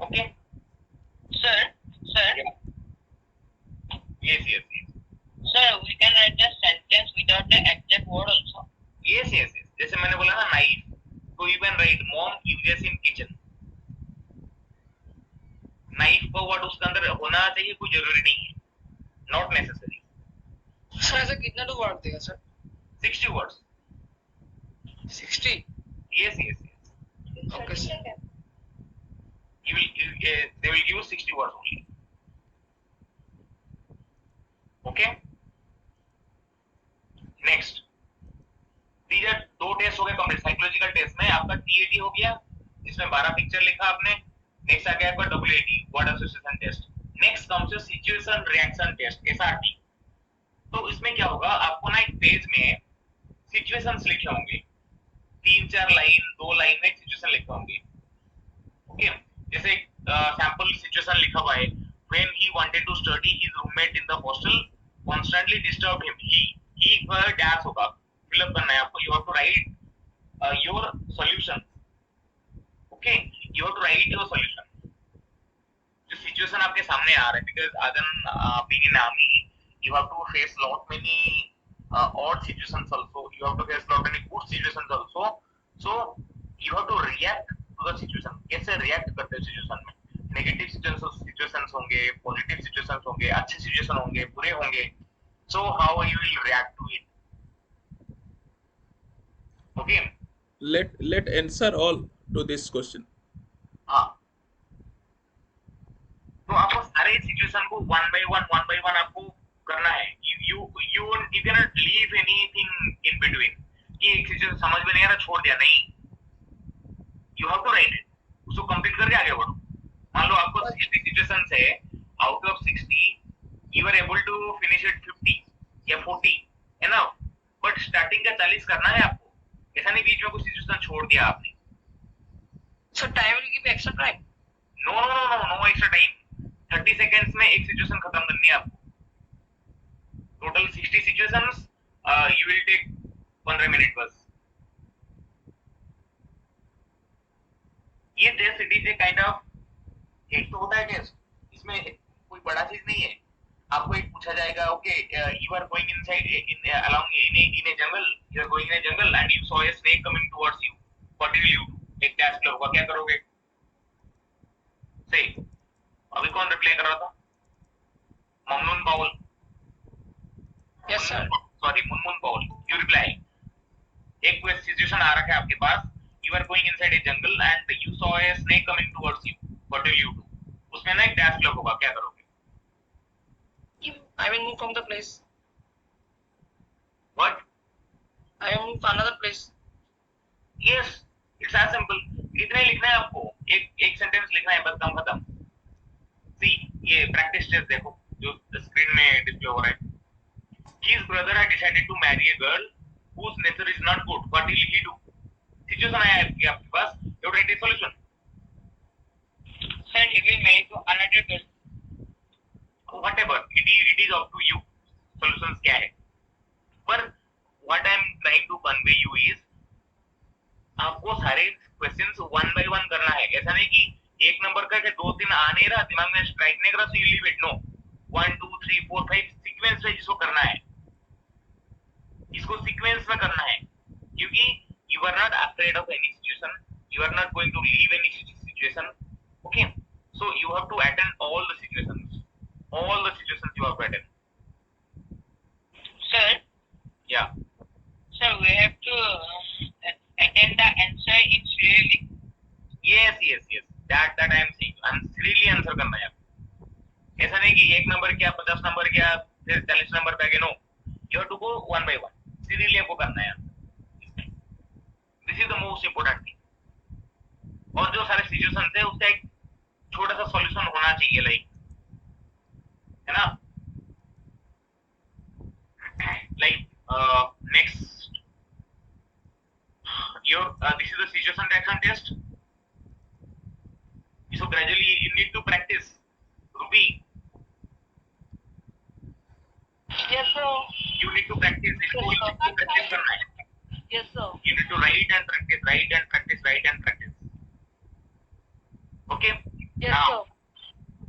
Okay. Sir. Yeah. Yes. Sir, we can write the sentence without the exact word also. Yes. जैसे मैंने बोला ना knife, तो you can write mom uses in kitchen. Knife का word उसके अंदर होना चाहिए, कोई जरूरी नहीं है. Not necessary. सर ऐसा कितना तो वर्ड देगा sir? 60 words. 60? Yes. Okay sir. They will give you 60 words only. Okay. Next. These are 2 test हो गए कंप्लीट. साइकोलॉजिकल टेस्ट में आपका TAT हो गया, जिसमें 12 पिक्चर लिखा आपने. नेक्स्ट आ गया आपका WAT, word association test. Next comes situation reaction test, SRT. तो इसमें क्या होगा, आपको ना एक पेज में सिचुएशंस लिखे होंगे. 3-4 लाइन, 2 लाइन में सिचुएशन लिखे होंगे. ओके. जैसे सैंपल सिचुएशन लिखा हुआ है. When he wanted to study, his roommate in the hostel constantly disturbed him. He dash होगा, fill up करना है आपको. You have to write your solution. Okay, you have to write your solution. जो situation आपके सामने आ रहा है, because other than being in army, you have to face lot many odd situations also. You have to face lot many good situations also. So you have to react to the situation. कैसे react करते हो situation में? Negative situations होंगे, positive situations होंगे, अच्छे situation होंगे, बुरे होंगे. So how you will react to it? Okay. Let answer all to this question. हाँ. तो आपको सारे सिचुएशन को वन बाय वन आपको करना है. You cannot leave anything in between. कि एक सिचुएशन समझ में नहीं आ रहा छोड़ दिया, नहीं. You have to write it. उसको कंप्लीट करके आगे बढ़ो. मान लो आपको 60 सिचुएशंस है, out of 60 you are able to finish it 50 या 40 है ना. बट स्टार्टिंग का 40 करना है आपको. ऐसा नहीं बीच में कुछ सिचुएशन छोड़ दिया आपने. So time will give extra time. No extra time. 30 seconds में एक सिचुएशन खत्म करनी है आपको. Total 60 situations you will take 15 minute बस. ये test it is a kind of, एक तो होता है टेस्ट, इसमें कोई बड़ा चीज नहीं है. आपको एक पूछा जाएगा, okay you are going inside in along in a jungle, you are going in a jungle and you saw a snake coming towards you, what will you do? एक टास्क होगा, क्या करोगे? सही. अभी कौन रिप्लाई कर रहा था? Mamnoon Baul. Yes sir. Sorry, Munmun Baul. You reply. एक सिचुएशन आ रखा है आपके पास, you are going inside a jungle and you saw a snake coming towards you, what will you do? उसमें ना एक डैश ब्लॉक होगा, क्या करोगे? I will move from the place. What? I will move to another place. Yes, it's as simple. इतना ही लिखना है आपको, एक सेंटेंस लिखना है, बस काम खत्म. See, ये प्रैक्टिस टेस्ट देखो जो स्क्रीन में डिस्प्ले हो रहा है. His brother had decided to marry a girl whose nature is not good. What will he do? Situation आया है आपके पास, you write a solution. Sir, he will marry to another girl. Whatever, it is up to you. Solutions क्या है? पर what I am trying to convey you is, आपको सारे questions one by one करना है. ऐसा नहीं कि एक नंबर का 2-3 आ नहीं रहा, दिमाग में स्ट्राइक नहीं कर रहा, so you leave it. No, 1 2 3 4 5 sequence में इसको करना है. इसको सीक्वेंस में करना है, क्योंकि you are not afraid of any situation, you are not going to leave any situation. Okay, so you have to attend all the situations you have to attend. Sir, Yeah. sir, we have to attend the answer in serially. Yes, that I am saying. Really answer करना है. ऐसा नहीं कि एक number क्या 50 number क्या फिर 40 number पे गए. No, you have to go one by one. Serially आपको करना है. This is the most important thing. और जो सारे सिचुएशन है उसका एक छोटा सा सॉल्यूशन होना चाहिए, लाइक, है ना. Like next, this is the situation reaction test. So gradually you need to practice. Ruby, Yes, sir. you need to practice. इसको practice करना है. Yes, sir. You need to write and practice. Okay. Yes, Now, sir.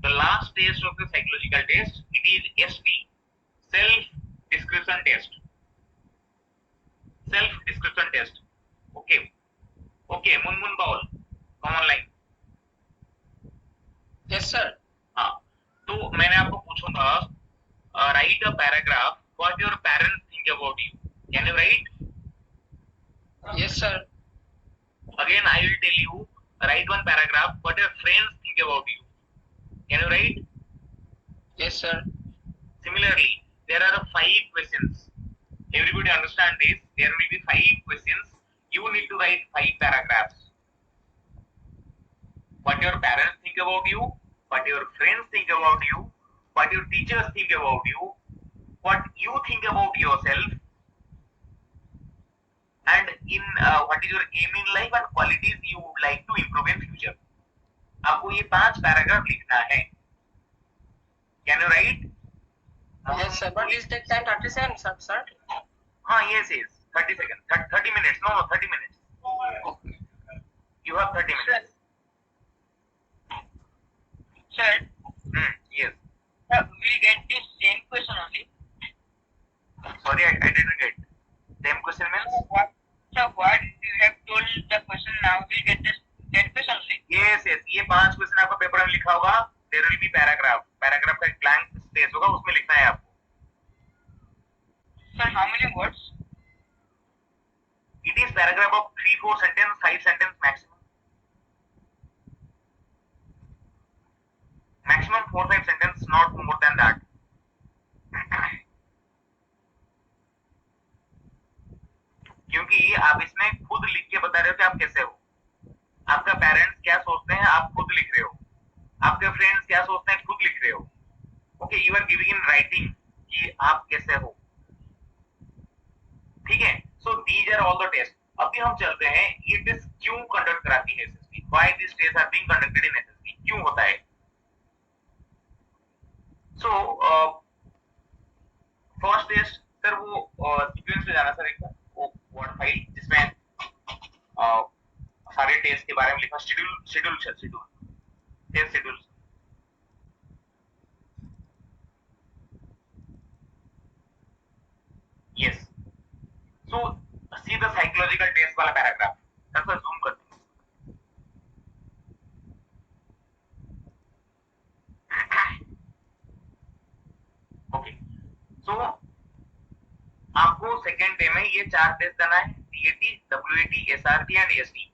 the last test of the psychological test, it is SP, self description test. Okay, Munmun Baul, come online. Yes sir. हाँ, तो मैंने आपको पूछूंगा, write a paragraph what your parents think about you. Can you write? Yes sir. Again I will tell you, write one paragraph what your friends think about you. Can you write? Yes sir. Similarly, there are 5 questions. Everybody understand this? There will be 5 questions. You need to write 5 paragraphs. What your parents think about you, what your friends think about you, what your teachers think about you, what you think about yourself, and in what is your aim in life and qualities you would like to improve in future. आपको ये 5 paragraph लिखना है. Can you write? Yes sir. But this take time 30 seconds, sir. हाँ, yes, 30 seconds, 30 minutes. No, 30 minutes. Okay. You have 30 minutes. Sir, Yes. we get the same question only. Sorry, I didn't get. Same question means? What you have told the question now, we get this that question only. Yes, ये 5 question आपका paper में लिखा होगा. There will be paragraph का एक blank space होगा, उसमें लिखना है आपको. Sir, how many words? It is paragraph of 3-4 sentence, 5 sentence maximum. Maximum 4-5 sentence, not more than that. क्योंकि आप इसमें खुद लिख के बता रहे हो कि आप कैसे हो. आपका पेरेंट्स क्या सोचते हैं आप खुद लिख रहे हो. आपके फ्रेंड्स क्या सोचते हैं खुद लिख रहे हो. Okay, you are giving in writing कि आप कैसे हो. ठीक है. So these are all the test. अभी हम चलते हैं ये टेस्ट क्यों कंडक्ट कराती है SSC. Why this test are being conducted in SSC, क्यों होता है. सो फर्स्ट टेस्ट सर वो सीक्वेंस में जाना सर एक बार वो वर्ड फाइल जिसमें सारे टेस्ट के बारे में लिखा. Schedule test schedule. Yes. So see the psychological test वाला पैराग्राफ. सर जूम करते हैं. ओके. सो आपको सेकेंड डे में ये 4 टेस्ट देना है. TAT, WAT, SRT and SD.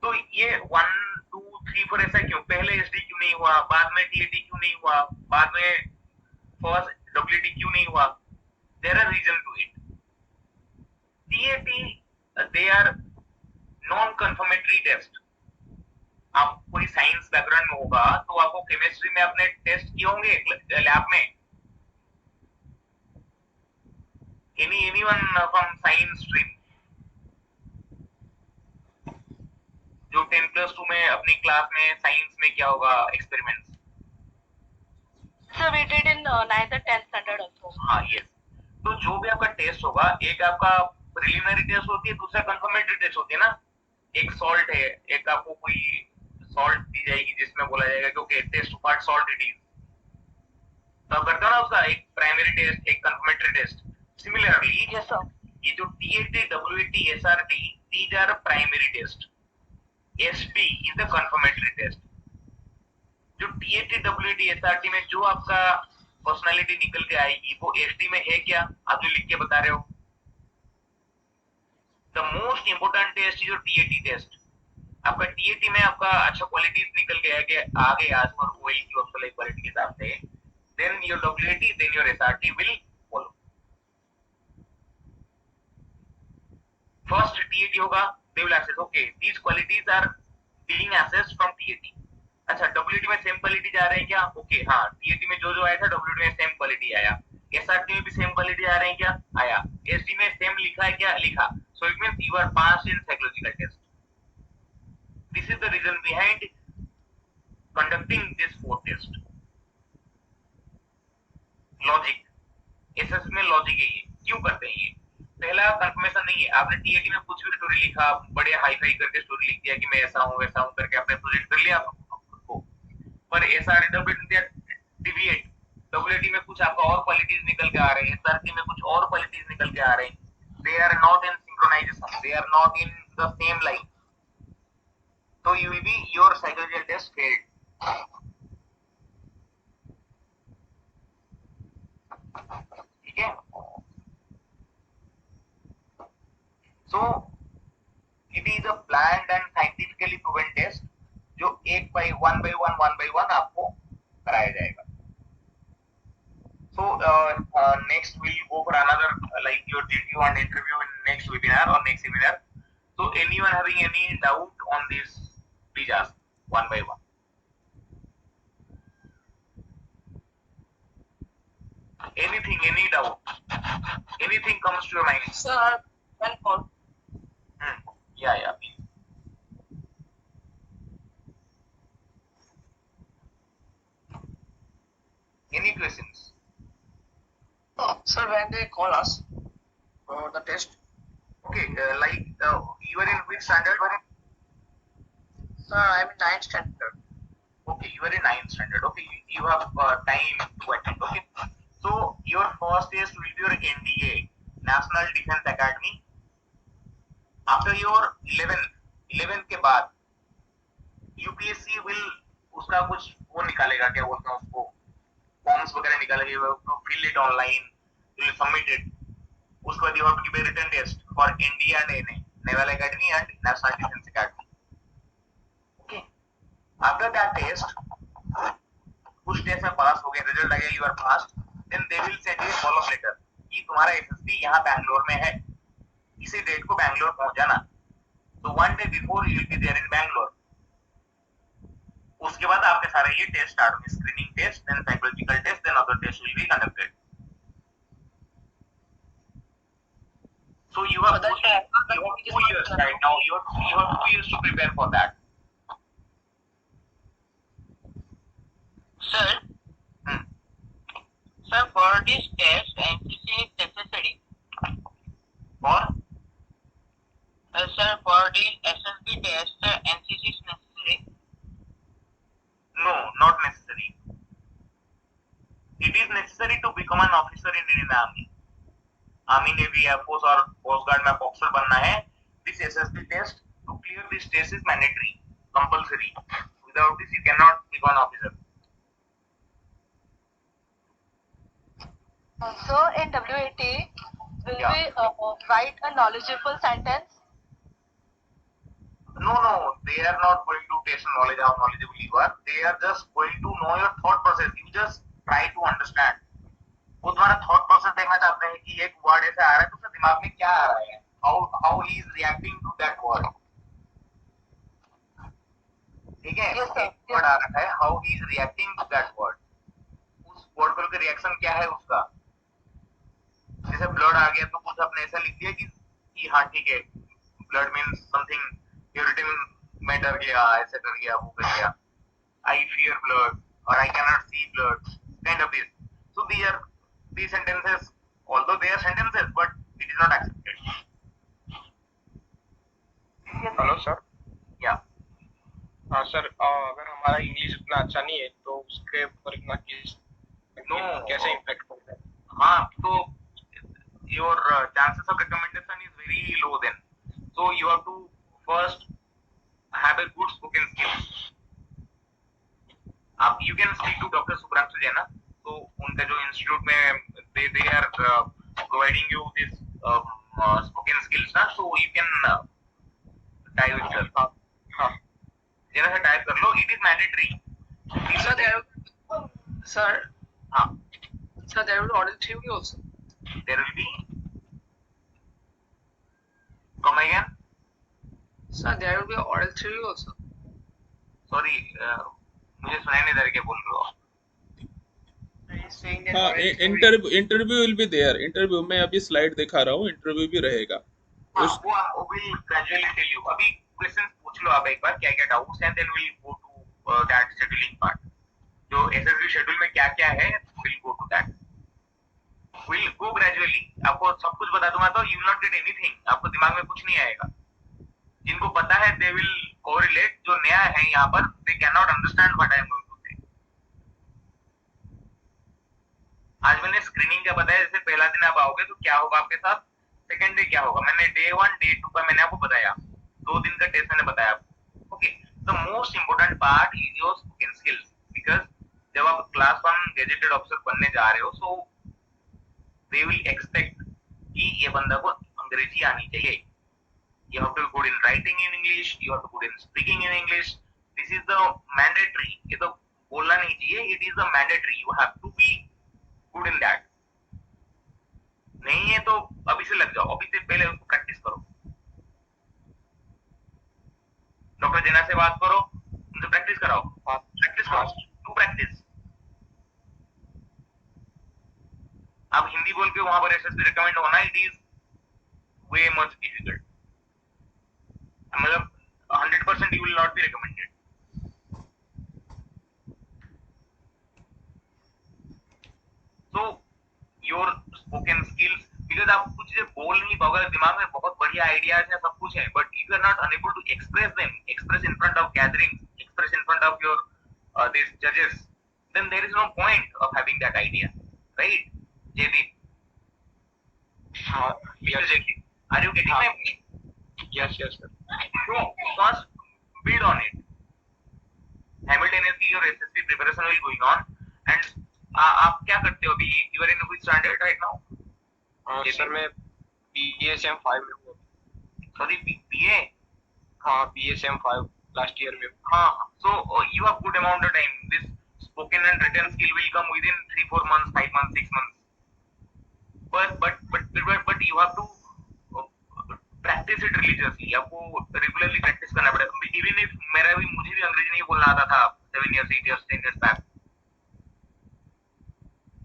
तो ये 1 2 3 4 ऐसा क्यों. पहले एसडी क्यों नहीं हुआ, बाद में टीएटी क्यों नहीं हुआ, बाद में फर्स्ट डब्ल्यूएटी क्यों नहीं हुआ. There are reason to it. TAT they are non confirmatory test. आप कोई साइंस बैकग्राउंड में होगा तो आपको केमिस्ट्री में अपने टेस्ट किए होंगे लैब में. anyone from science stream जो 10+2 में अपनी क्लास में साइंस में क्या होगा experiments. Sir, we did in 9th and 10th standard also. हाँ यस. तो जो भी आपका टेस्ट होगा, एक आपका प्रिलिमिनरी टेस्ट होती है, दूसरा कंफर्मेटरी टेस्ट होती है ना. एक सॉल्ट है, एक आपको कोई सॉल्ट दी जाएगी जिसमें बोला जाएगा कि okay test part salt it is. तो आप करते हो ना उसका एक प्राइमरी टेस्ट, एक confirmatory test. Similarly Yes, sir. ये जो TAT, WAT, SRT these are primary test. SD is the confirmatory test. जो टीएटी, डब्ल्यूएटी, एसआरटी में जो आपका पर्सनालिटी निकल के आएगी वो एसडी में है क्या, आप जो लिख के बता रहे हो. The most important test is your TAT test. आपका टीएटी में आपका अच्छा क्वालिटीज निकल के आ गए आज पर ओएल की ऑप्शनल क्वालिटी के हिसाब से. Then your WAT, then your SRT will follow. First TAT होगा, they will assess okay these qualities are being assessed from TAT. अच्छा डब्ल्यूटी में सेम क्वालिटी जा रहे हैं क्या. ओके हाँ, टीएटी में जो आया था डब्ल्यूटी में सेम क्वालिटी आया. एसआरटी में भी सेम क्वालिटी आ रहे हैं क्या, आया. एसडी में सेम लिखा है क्या, लिखा. So it means you are pass in psychological test. This is the reason behind conducting this 4 test. Logic, SS में लॉजिक है. ये क्यों करते हैं. ये पहला कंफर्मेशन नहीं है. आपने टीएटी में कुछ भी स्टोरी लिखा, बड़े हाई फाई करके स्टोरी लिख दिया कि मैं ऐसा हूं वैसा हूं करके आपने प्रोजेक्ट कर लिया खुद को. पर एसआरटी, डब्ल्यूएटी डिविएट. डब्ल्यूएटी में कुछ आपका और क्वालिटीज निकल के आ रहे हैं, एसआरटी में कुछ और क्वालिटीज निकल के आ रहे हैं. They are not in synchronisation, they are not in the same line. तो you will be your psychological test failed. ठीक है. So it is a planned and scientifically proven test जो one by one आपको कराया जाएगा. So next we'll go for another like your DTO and interview in next webinar or next seminar. So anyone having any doubt on this, please ask one by one. Anything, any doubt, anything comes to your mind. Sir, one call. Yeah, please. Any questions? Sir, when they call us for the test, Okay, you are in which standard? sir, I'm in 9th standard. Okay, you are in 9th standard. Okay, you have time to attend. Okay, so your first test will be your NDA, National Defense Academy. After your 11th के बाद UPSC will उसका कुछ वो निकालेगा, क्या बोलते हैं उसको, फॉर्म्स वगैरह निकालेगा, उसको fill it online, you submit it. उसके बाद you have to give a written test for India and Naval Academy and National Defense Academy. Okay. After that test, कुछ टेस्ट में पास हो गए, रिजल्ट आ गया, you are pass, then they will send you follow up letter कि तुम्हारा SSB यहाँ बैंगलोर में है, इसी डेट को बैंगलोर पहुंच जाना. तो one day before you will be there in Bangalore. उसके बाद आपके सारे ये टेस्ट स्टार्ट होंगे, screening test, then psychological test, then other test will be conducted. So you have 2 years right now. You have 2 years to prepare for that. Sir, sir, for this test, NCC is necessary. For Sir, for the SSB test, NCC is necessary. no, not necessary. It is necessary to become an officer in Indian Army. Army, Navy, Air Force और Coast Guard में officer बनना है. This SSB test, to clear this test is mandatory, compulsory. Without this you cannot become an officer. So in WAT, will Yeah. we write a knowledgeable sentence? No, they are not going to test knowledge, how knowledgeable you are. They are just going to know your thought process. You just try to understand. वो तुम्हारा thought process देखना चाहते हैं कि एक word ऐसा आ रहा है तो उसके दिमाग में क्या आ रहा है, how he is reacting to that word. ठीक है, Yes, sir. एक वर्ड आ रखा है, how he is reacting to that word, उस वर्ड पर रिएक्शन क्या है उसका. जैसे ब्लड आ गया तो कुछ आपने ऐसा लिख दिया कि हाँ ठीक है, ब्लड मीन्स समथिंग यूरिटिन में डर गया, ऐसे कर गया, वो कर गया. आई फियर ब्लड और I can not see blood, kind of this. So these sentences, although they are sentences, but it is not accepted. Hello sir. या हाँ सर, अगर हमारा इंग्लिश इतना अच्छा नहीं है तो उसके ऊपर इतना कैसे इम्पैक्ट पड़ता है? हाँ, तो your chances of recommendation is very low then. So you have to first have a good spoken skills. आप you can speak to Dr. Subhranshu Jaina. तो उनका जो इंस्टीट्यूट में they are providing you this spoken skills ना, so you can type it sir. हाँ जरा सा type कर लो, it is mandatory. Sir, sir, हाँ, sir, there will be audit theory also. there will be, come again, Sir, there will be audit theory also. sorry, मुझे सुनाई नहीं दे रहा क्या बोल रहे हो. He's saying that हाँ, interview will be there. Interview में अभी स्लाइड दिखा रहा हूँ, इंटरव्यू भी रहेगा. हाँ, वो will gradually tell you. अभी क्वेश्चंस पूछ लो आप एक बार, क्या क्या डाउट्स हैं, then we'll go to that scheduling part. जो SSB शेड्यूल में क्या क्या है, we'll go to that. We'll go gradually. आपको सब कुछ बता दूंगा तो you will not get anything. आपको दिमाग में कुछ नहीं आएगा. जिनको पता है they will correlate. जो नया है यहाँ पर, they cannot understand what I am going to say. आज मैंने स्क्रीनिंग का बताया, जैसे पहला दिन आप आओगे तो क्या होगा आपके साथ, सेकंड डे क्या होगा, मैंने डे 1 डे 2 का मैंने आपको बताया, 2 दिन का टेस्ट मैंने बताया आपको. Okay, the most important part is your spoken skills, because जब आप क्लास 1 गेजेटेड ऑफिसर बनने जा रहे हो, सो दे विल एक्सपेक्ट कि ये बंदा को अंग्रेजी आनी चाहिए. You have to be good in writing in English, you have to be good in speaking in English. This is the mandatory. ये तो बोलना नहीं चाहिए, it is the mandatory. You have to be good in that. नहीं है तो अभी से लग जाओ, अभी से पहले उसको प्रैक्टिस करो. डॉक्टर जेना से बात करो, उनसे प्रैक्टिस कराओ, प्रैक्टिस करो, टू प्रैक्टिस. आप हिंदी बोल के वहां पर एसएसबी रिकमेंड होना, it is way much difficult. मतलब 100% you will not be recommended. So your spoken skills, because आप कुछ चीजें बोल नहीं पाओगे, दिमाग में बहुत बढ़िया आइडियाज है, सब कुछ है, but if you are not unable to express them, express in front of gatherings, express in front of your these judges, then there is no point of having that idea, right? Jaydeep, हाँ. Mr. Jaydeep, are you getting my point? Yes sir. So first build on it. simultaneously your SSB preparation will going on. And आप क्या करते हो अभी? You are in which standard right now? Sir मैं BSM 5 में हूँ. Sorry, BA. हाँ, BSM 5 last year में. हाँ, so you have good amount of time. This spoken and written skill will come within 3-4 months, 5 months, 6 months. But you have to practice it religiously. आपको regularly practice करना पड़ेगा. Even if मुझे भी अंग्रेजी नहीं बोलना आता था 7 years, 8 years, 10 years back.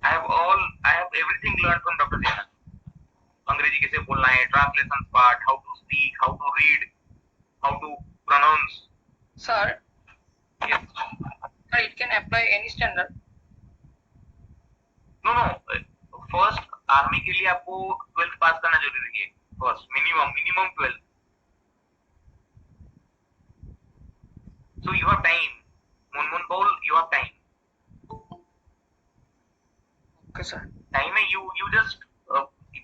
I have everything learned from Dr. Jain. अंग्रेजी कैसे बोलना है, translation part, how to speak, how to read, how to pronounce. Sir, Yes. sir, it can apply any standard. No. First army के लिए आपको 12th पास करना जरूरी है. First minimum 12. So you have time. Moon Paul, you have time. Okay, sir. Time में you just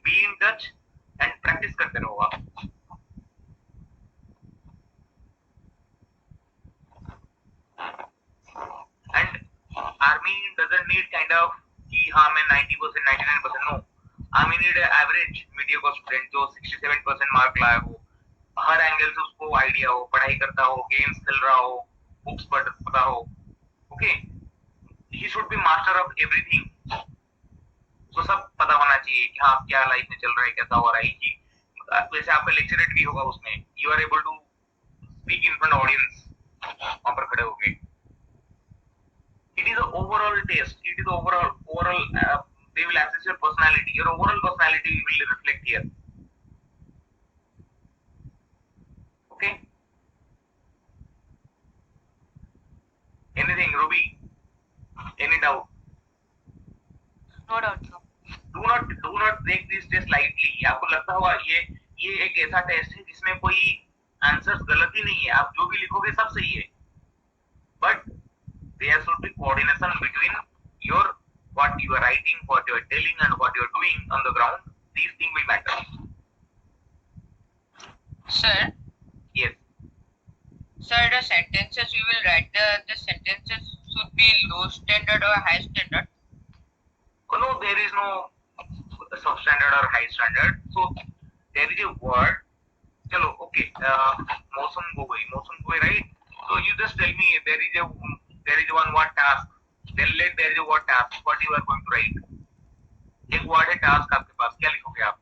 be in touch and practice करते रहो आप. And army doesn't need kind of कि हाँ मैं 90%, 99% no. Army need average mediocre student जो 67% mark लाया हो, हर एंगल से उसको आइडिया हो, पढ़ाई करता हो, गेम्स खेल रहा हो, बुक्स पढ़ता हो. Okay, he should be master of everything. तो सब पता होना चाहिए कि हाँ क्या लाइफ में चल रहा है, कैसा हो रहा है. कि वैसे आपका लेक्चरेट भी होगा उसमें. You are able to speak in front audience वहां पर खड़े होके. It is an overall test. It is overall. They will assess your personality. Your overall personality will reflect here. Okay. Anything, Ruby? Any doubt? No doubt, sir. Do not take this test lightly. आपको लगता होगा ये एक ऐसा test है जिसमें कोई answers गलत ही नहीं है. आप जो भी लिखोगे सब सही है. But there should be coordination between your what you are writing, what you are telling, and what you are doing on the ground. These things will matter. Sir, Yes. sir, the sentences you will write, the sentences should be low standard or high standard. Oh, no, there is no substandard or high standard. So there is a word. Chalo, okay. मौसम गो गई, right? So you just tell me there is one word task. Then let there is a word task. What you are going to write? एक word है task आपके पास. क्या लिखोगे आप?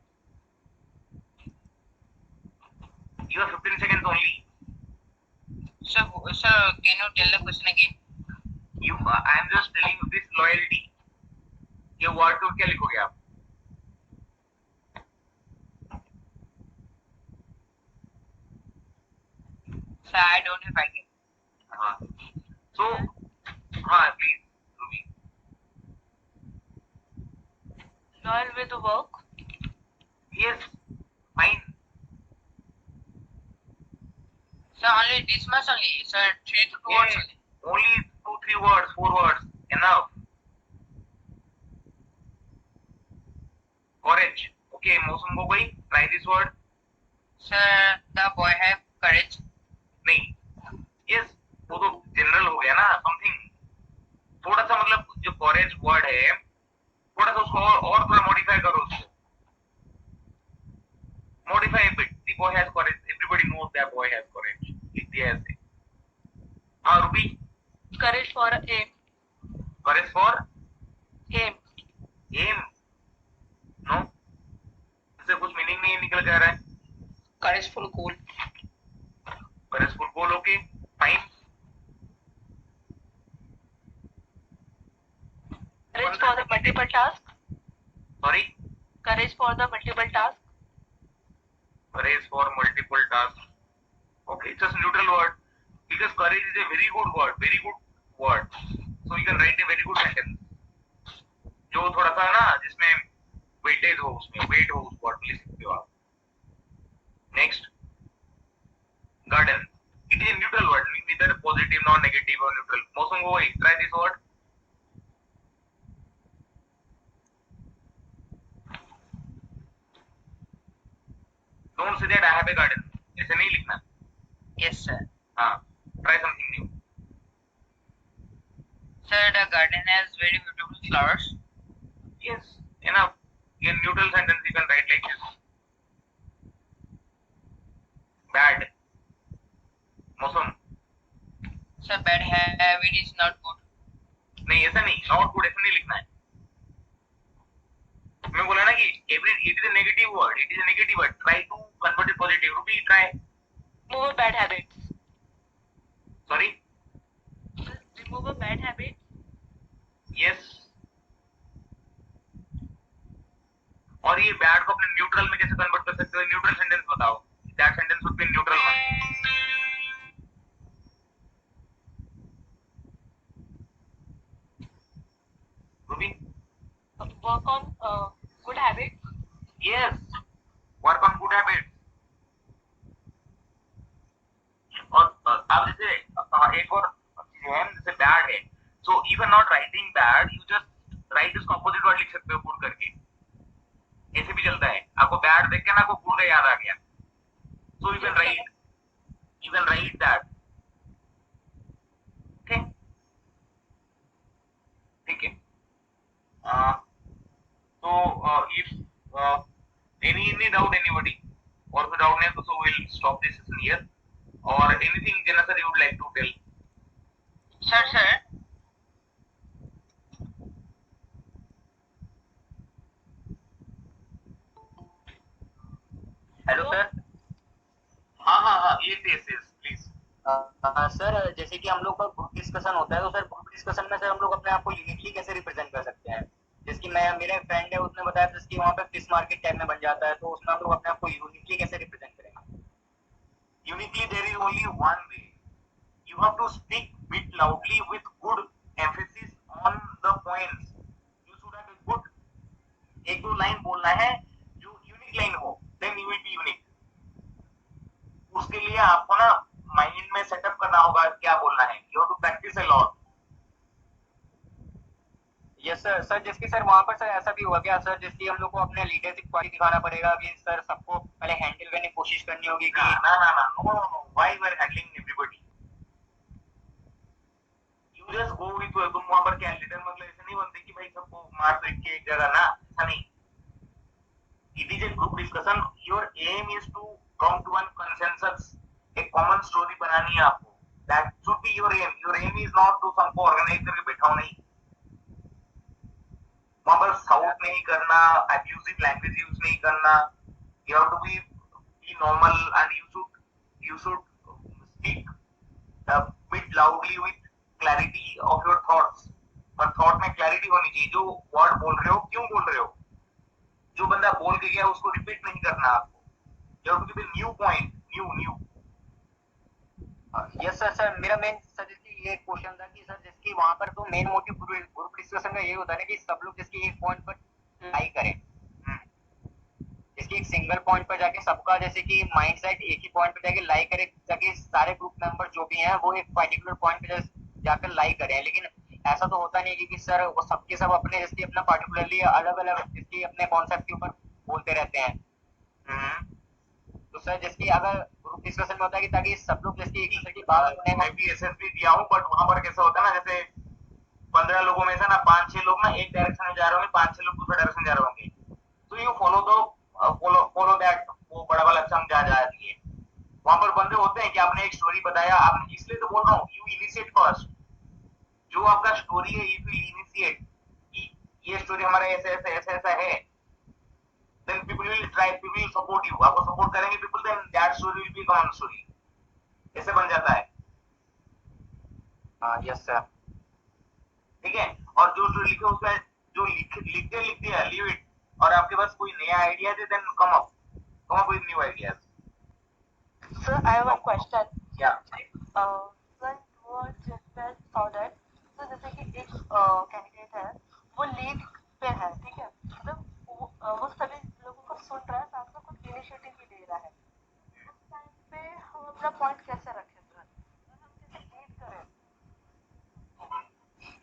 You have 15 seconds only. Sir, can you tell the question again? I am just telling you this loyalty. ये word को क्या लिखोगे आप? Sir, I don't have idea. So, please, Ruby. Loyal with the work. Yes, fine. Sir, only this much only. Sir, 3 to 2 words only. Only 2, 3 words, 4 words, enough. Courage. Okay, मौसम गो गई. Try this word. Sir, the boy have courage. नहीं. Yes, वो तो general हो गया ना. Something. थोड़ा सा मतलब जो courage word है, थोड़ा सा उसको और थोड़ा modify करो उसको. Modify a bit. The boy has courage. Everybody knows that boy has courage. Yes. Ruby. Courage for aim. Courage for Aim. aim. No. इससे कुछ मीनिंग नहीं निकल जा रहा है. Courageful goal. Courageful goal. Okay. Fine. Courage for the multiple task. Sorry. Courage for the multiple task. Courage for multiple tasks. Okay, it's just neutral word because courage is a very good word. So you can write a very good sentence. जो थोड़ा सा ना जिसमें weightage हो उसमें weight हो उस word में लिख सकते हो आप. Next, garden. It is a neutral word, neither positive nor negative or neutral. मौसम को वही. Try this word. Don't say that I have a garden. ऐसे नहीं लिखना. Yes, sir. हाँ. Try something new. Sir, the garden has very beautiful flowers. Yes, enough. In neutral sentence you can write like this. Bad. मौसम. Sir, bad habit is not good. नहीं ऐसा नहीं, not good ऐसा नहीं लिखना है. मैं बोला ना कि every it is a negative word, it is a negative word, try to convert it positive. Ruby try. Remove a bad habit. Sorry. Remove a bad habit. Yes. और ये बैड को अपने न्यूट्रल में कैसे कन्वर्ट कर सकते हो? Neutral sentence बताओ. That sentence would be neutral one. Ruby. Work on good habits. Yes, work on good habit. और आप जैसे एक और चीज है जैसे बैड है, so even not writing bad, you just right इसका ऑपोजिट वर्ड लिख सकते हो गुड करके. ऐसे भी चलता है. आपको बैड देख के ना आपको गुड का याद आ गया, so you can write that. Okay, ठीक है. तो if any doubt anybody, or if doubt नहीं तो so we'll stop this session here. Or anything Jana sir you would like to tell? Sir, hello sir. हाँ yes please. Sir जैसे कि हम लोग का ग्रुप डिस्कशन होता है, तो सर ग्रुप डिस्कशन में सर हम लोग अपने आप को यूनिकली कैसे रिप्रेजेंट कर सकते हैं? जैसे कि मेरे फ्रेंड है, उसने बताया जिसकी वहाँ पे फिश मार्केट टाइप में बन जाता है, तो उसमें हम लोग अपने आप को यूनिकली कैसे रिप्रेजेंट करेंगे? Uniquely there is only one way. You have to speak bit loudly with good emphasis on the points. You should have a good एक दो लाइन बोलना है जो यूनिक लाइन हो, then you will be unique. उसके लिए आपको ना माइंड में सेटअप करना होगा क्या बोलना है. You have to practice a lot. Yes sir. Sir जिसकी सर वहाँ पर सर ऐसा भी हुआ क्या सर, जिसकी हम लोग को अपने लीडरशिप क्वालिटी दिखाना पड़ेगा कि सर सबको पहले हैंडल करने की कोशिश करनी होगी कि ना no. Why you are handling everybody? You just go with तुम वहाँ पर क्या लीडर मतलब ऐसे नहीं बनते कि भाई सबको मार पीट के एक जगह ना, ऐसा नहीं. It is a group discussion. Your aim is to come to one consensus. एक common story बनानी है आपको. That should be your aim. Your aim is not to सबको organize करके बैठाओ नहीं. वहाँ पर साउट नहीं करना, abusive language यूज नहीं करना. You have to be normal and you should speak bit loudly with clarity of your thoughts. पर thought में clarity होनी चाहिए. जो word बोल रहे हो क्यों बोल रहे हो, जो बंदा बोल के गया उसको रिपीट नहीं करना आपको. You have to give a new point, new. Yes sir. Sir मेरा मेन सर जिसकी ये क्वेश्चन था कि सर जिसकी वहाँ पर तो मेन मोटिव ग्रुप डिस्कशन का ये होता है ना कि सब लोग जिसकी एक पॉइंट पर लाई करें, जिसकी एक सिंगल पॉइंट पर जाके सबका जैसे कि माइंड सेट एक ही पॉइंट पर जाके लाई करे, ताकि सारे ग्रुप मेंबर जो भी हैं वो एक पर्टिकुलर पॉइंट पे जाकर लाई करें. लेकिन ऐसा तो होता नहीं कि सर वो सबके सब अपने जैसे अपना पर्टिकुलरली अलग अलग जिसकी अपने कॉन्सेप्ट के ऊपर बोलते रहते हैं. तो सर जिसकी अगर ग्रुप डिस्कशन में होता है कि ताकि सब लोग जिसकी एक दूसरे की बात सुने. मैं भी एसएसबी दिया हूँ, बट वहाँ पर कैसा होता है ना, जैसे 15 लोगों में से ना 5-6 लोग ना एक डायरेक्शन में जा रहे होंगे, 5-6 लोग दूसरे डायरेक्शन जा रहे होंगे. तो यू फॉलो दैट, वो बड़ा वाला चंक जा रही है. वहाँ पर बंदे होते हैं कि आपने एक स्टोरी बताया, आपने इसलिए तो बोल रहा हूँ यू इनिशिएट फर्स्ट. जो आपका स्टोरी है यू विल इनिशिएट, ये स्टोरी हमारा ऐसा है. Then people will support you. आपको सपोर्ट करेंगे people, then that story will be common story. ऐसे बन जाता है. Yes sir. ठीक है. और जो स्टोरी लिखे उसका जो लिखते लीव इट. और आपके पास कोई नया आइडिया है then come up with new ideas. Sir, I have one question. Yeah. When towards just saw that, so जैसे कि एक कैंडिडेट है, वो लीड पे है, ठीक है, मतलब वो सभी लोगों को सुन रहा है, साथ में कुछ इनिशिएटिव भी ले रहा है. उस टाइम पे हम अपना पॉइंट कैसे रखें सर, हम कैसे लीड करें,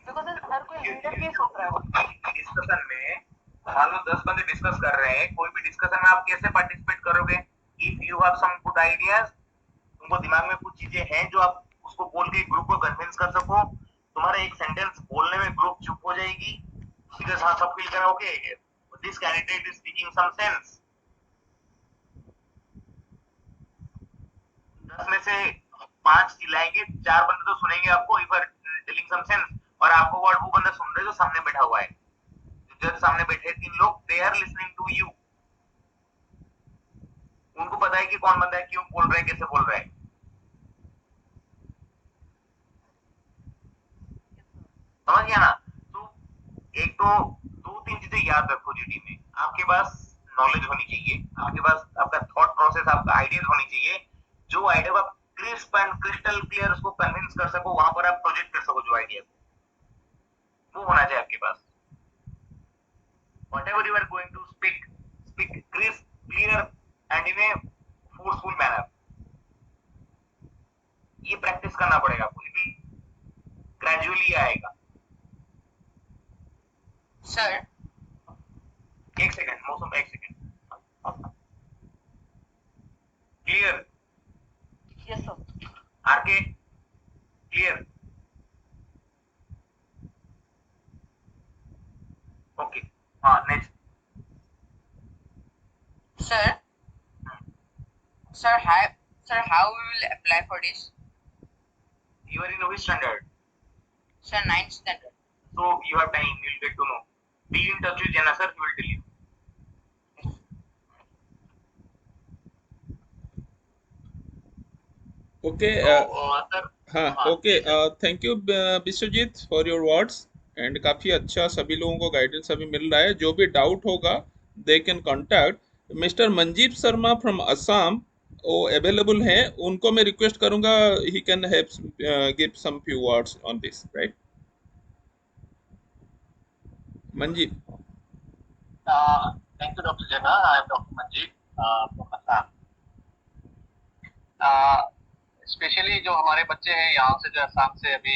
बिकॉज हर कोई लीडर भी सुन रहा है. डिस्कशन में मान लो 10 बंदे डिस्कस कर रहे हैं, कोई भी डिस्कशन में आप कैसे पार्टिसिपेट करोगे? If you have some good ideas, तुमको दिमाग में कुछ चीजें हैं जो आप उसको बोल के ग्रुप को कन्विंस कर सको, तुम्हारा तुम्हारा एक सेंटेंस बोलने में ग्रुप चुप हो जाएगी, बिकॉज हाँ सब फील करें okay this candidate is speaking some sense. 10 में से 5 चिल्लाएंगे, 4 बंदे तो सुनेंगे आपको if are telling some sense, और आपको वर्ड वो बंदा सुन रहे जो सामने बैठा हुआ है, जो सामने बैठे 3 लोग, they are listening to you. उनको पता है कि कौन बंदा है, क्यों बोल रहा है, कैसे बोल रहा है। समझ गया ना? तो एक तो 2-3 चीजें याद रखो जीडी में। आपके पास नॉलेज होनी चाहिए, आपके पास आपका थॉट प्रोसेस, आपका आइडियाज होनी चाहिए। जो आइडिया आप क्रिस्प एंड क्रिस्टल क्लियर उसको कन्विंस कर सको, वहां पर आप प्रोजेक्ट कर सको जो आइडिया वो होना चाहिए आपके पास। Whatever you are going to speak crisp, clear and in a forceful manner. ये प्रैक्टिस करना पड़ेगा आपको, ग्रेजुअली आएगा। सर एक सेकंड मौसम, एक second. Clear? Yes, sir. RK clear? Okay, हाँ next. sir how we will apply for this? You are in which standard? Sir 9th standard. So you have time, you will get to know. Be in touch with Jana sir, he will tell you. Okay. Sir हाँ, okay, thank you Vishwajit for your words, and काफ़ी अच्छा सभी लोगों को guidance अभी मिल रहा है। जो भी डाउट होगा they can contact mister Manjeev Sharma from Assam, वो अवेलेबल हैं। उनको मैं रिक्वेस्ट करूंगा, he can help give some few words on this, right? Manjeev. Thank you, Dr. Jana. I am Dr. Manjeet from Assam. Specially जो हमारे बच्चे हैं यहाँ से, जो असम से अभी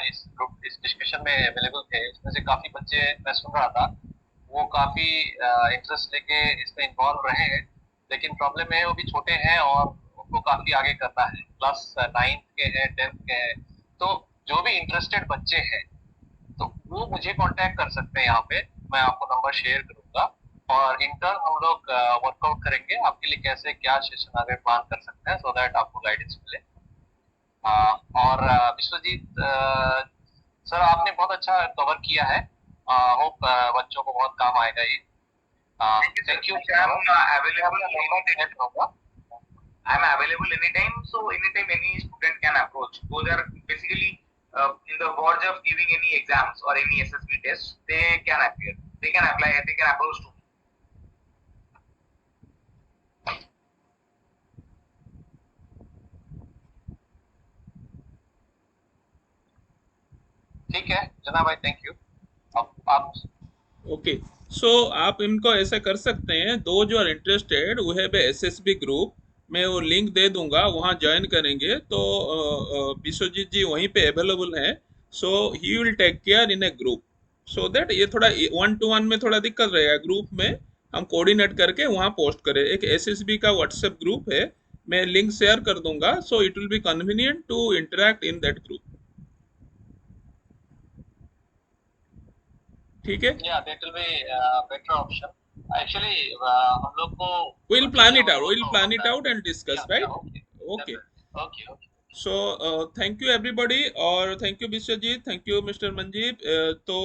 इस डिस्कशन में अवेलेबल थे, इसमें से काफ़ी बच्चे मैं सुन रहा था, वो काफ़ी इंटरेस्ट लेके इसमें इन्वॉल्व रहे हैं। लेकिन प्रॉब्लम है वो भी छोटे हैं और उनको काफ़ी आगे करना है, प्लस 9th के हैं, 10th के हैं। तो जो भी इंटरेस्टेड बच्चे हैं तो वो मुझे कांटेक्ट कर सकते हैं यहाँ पे, मैं आपको नंबर शेयर करूंगा और इंटर्न हम लोग वर्कआउट करेंगे आपके लिए कैसे क्या सेशन आगे प्लान कर सकते हैं, सो दैट आपको गाइडेंस मिले। और विश्वजीत सर आपने बहुत अच्छा कवर किया है, होप बच्चों को बहुत काम आएगा ये। Thank you. I am available anytime, so anytime any student can approach. Those are basically in the verge of giving any exams or any SSB tests, they can appear, they can apply, they can approach to me. ठीक है जना भाई, thank you. आप okay, सो आप इनको ऐसा कर सकते हैं, दो जो आर इंटरेस्टेड वो है SSB ग्रुप, मैं वो लिंक दे दूंगा, वहाँ ज्वाइन करेंगे तो विश्वजीत जी वहीं पे अवेलेबल हैं। So he will take care in a group, so that ये थोड़ा 1-to-1 में थोड़ा दिक्कत रहेगा, ग्रुप में हम कोऑर्डिनेट करके वहाँ पोस्ट करें। एक SSB का व्हाट्सएप ग्रुप है, मैं लिंक शेयर कर दूंगा, so it will be convenient to interact in that group. ठीक है, yeah that will be better option actually। हम लोग को we'll plan it out and discuss, right? Okay. So thank you everybody, और thank you Vishwajeet, thank you Mr. Manjeev. तो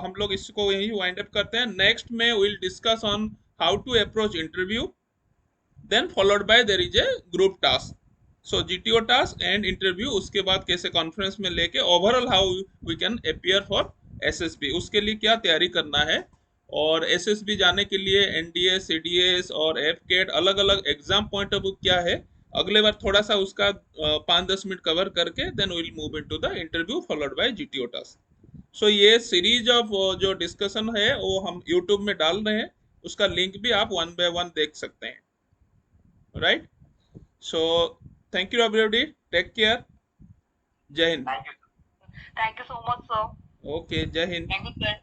हम लोग इसको यही वाइंड अप करते हैं। नेक्स्ट में we'll discuss on how to approach interview, then followed by there is a group task, so GTO task and interview, उसके बाद कैसे कॉन्फ्रेंस में लेके overall how we can appear for SSB, उसके लिए क्या तैयारी करना है। और SSB जाने के लिए NDS, CDS और FCAT अलग अलग एग्जाम पॉइंट ऑफ व्यू क्या है, अगले बार थोड़ा सा उसका 5-10 मिनट कवर करके then will move into the interview followed by GTO task. So ये सीरीज ऑफ जो डिस्कशन है वो हम YouTube में डाल रहे हैं, उसका लिंक भी आप 1 by 1 देख सकते हैं, right? So thank you everybody, take care, जय हिंद। Thank you so much, sir. Okay, जय हिंद। Thank you sir.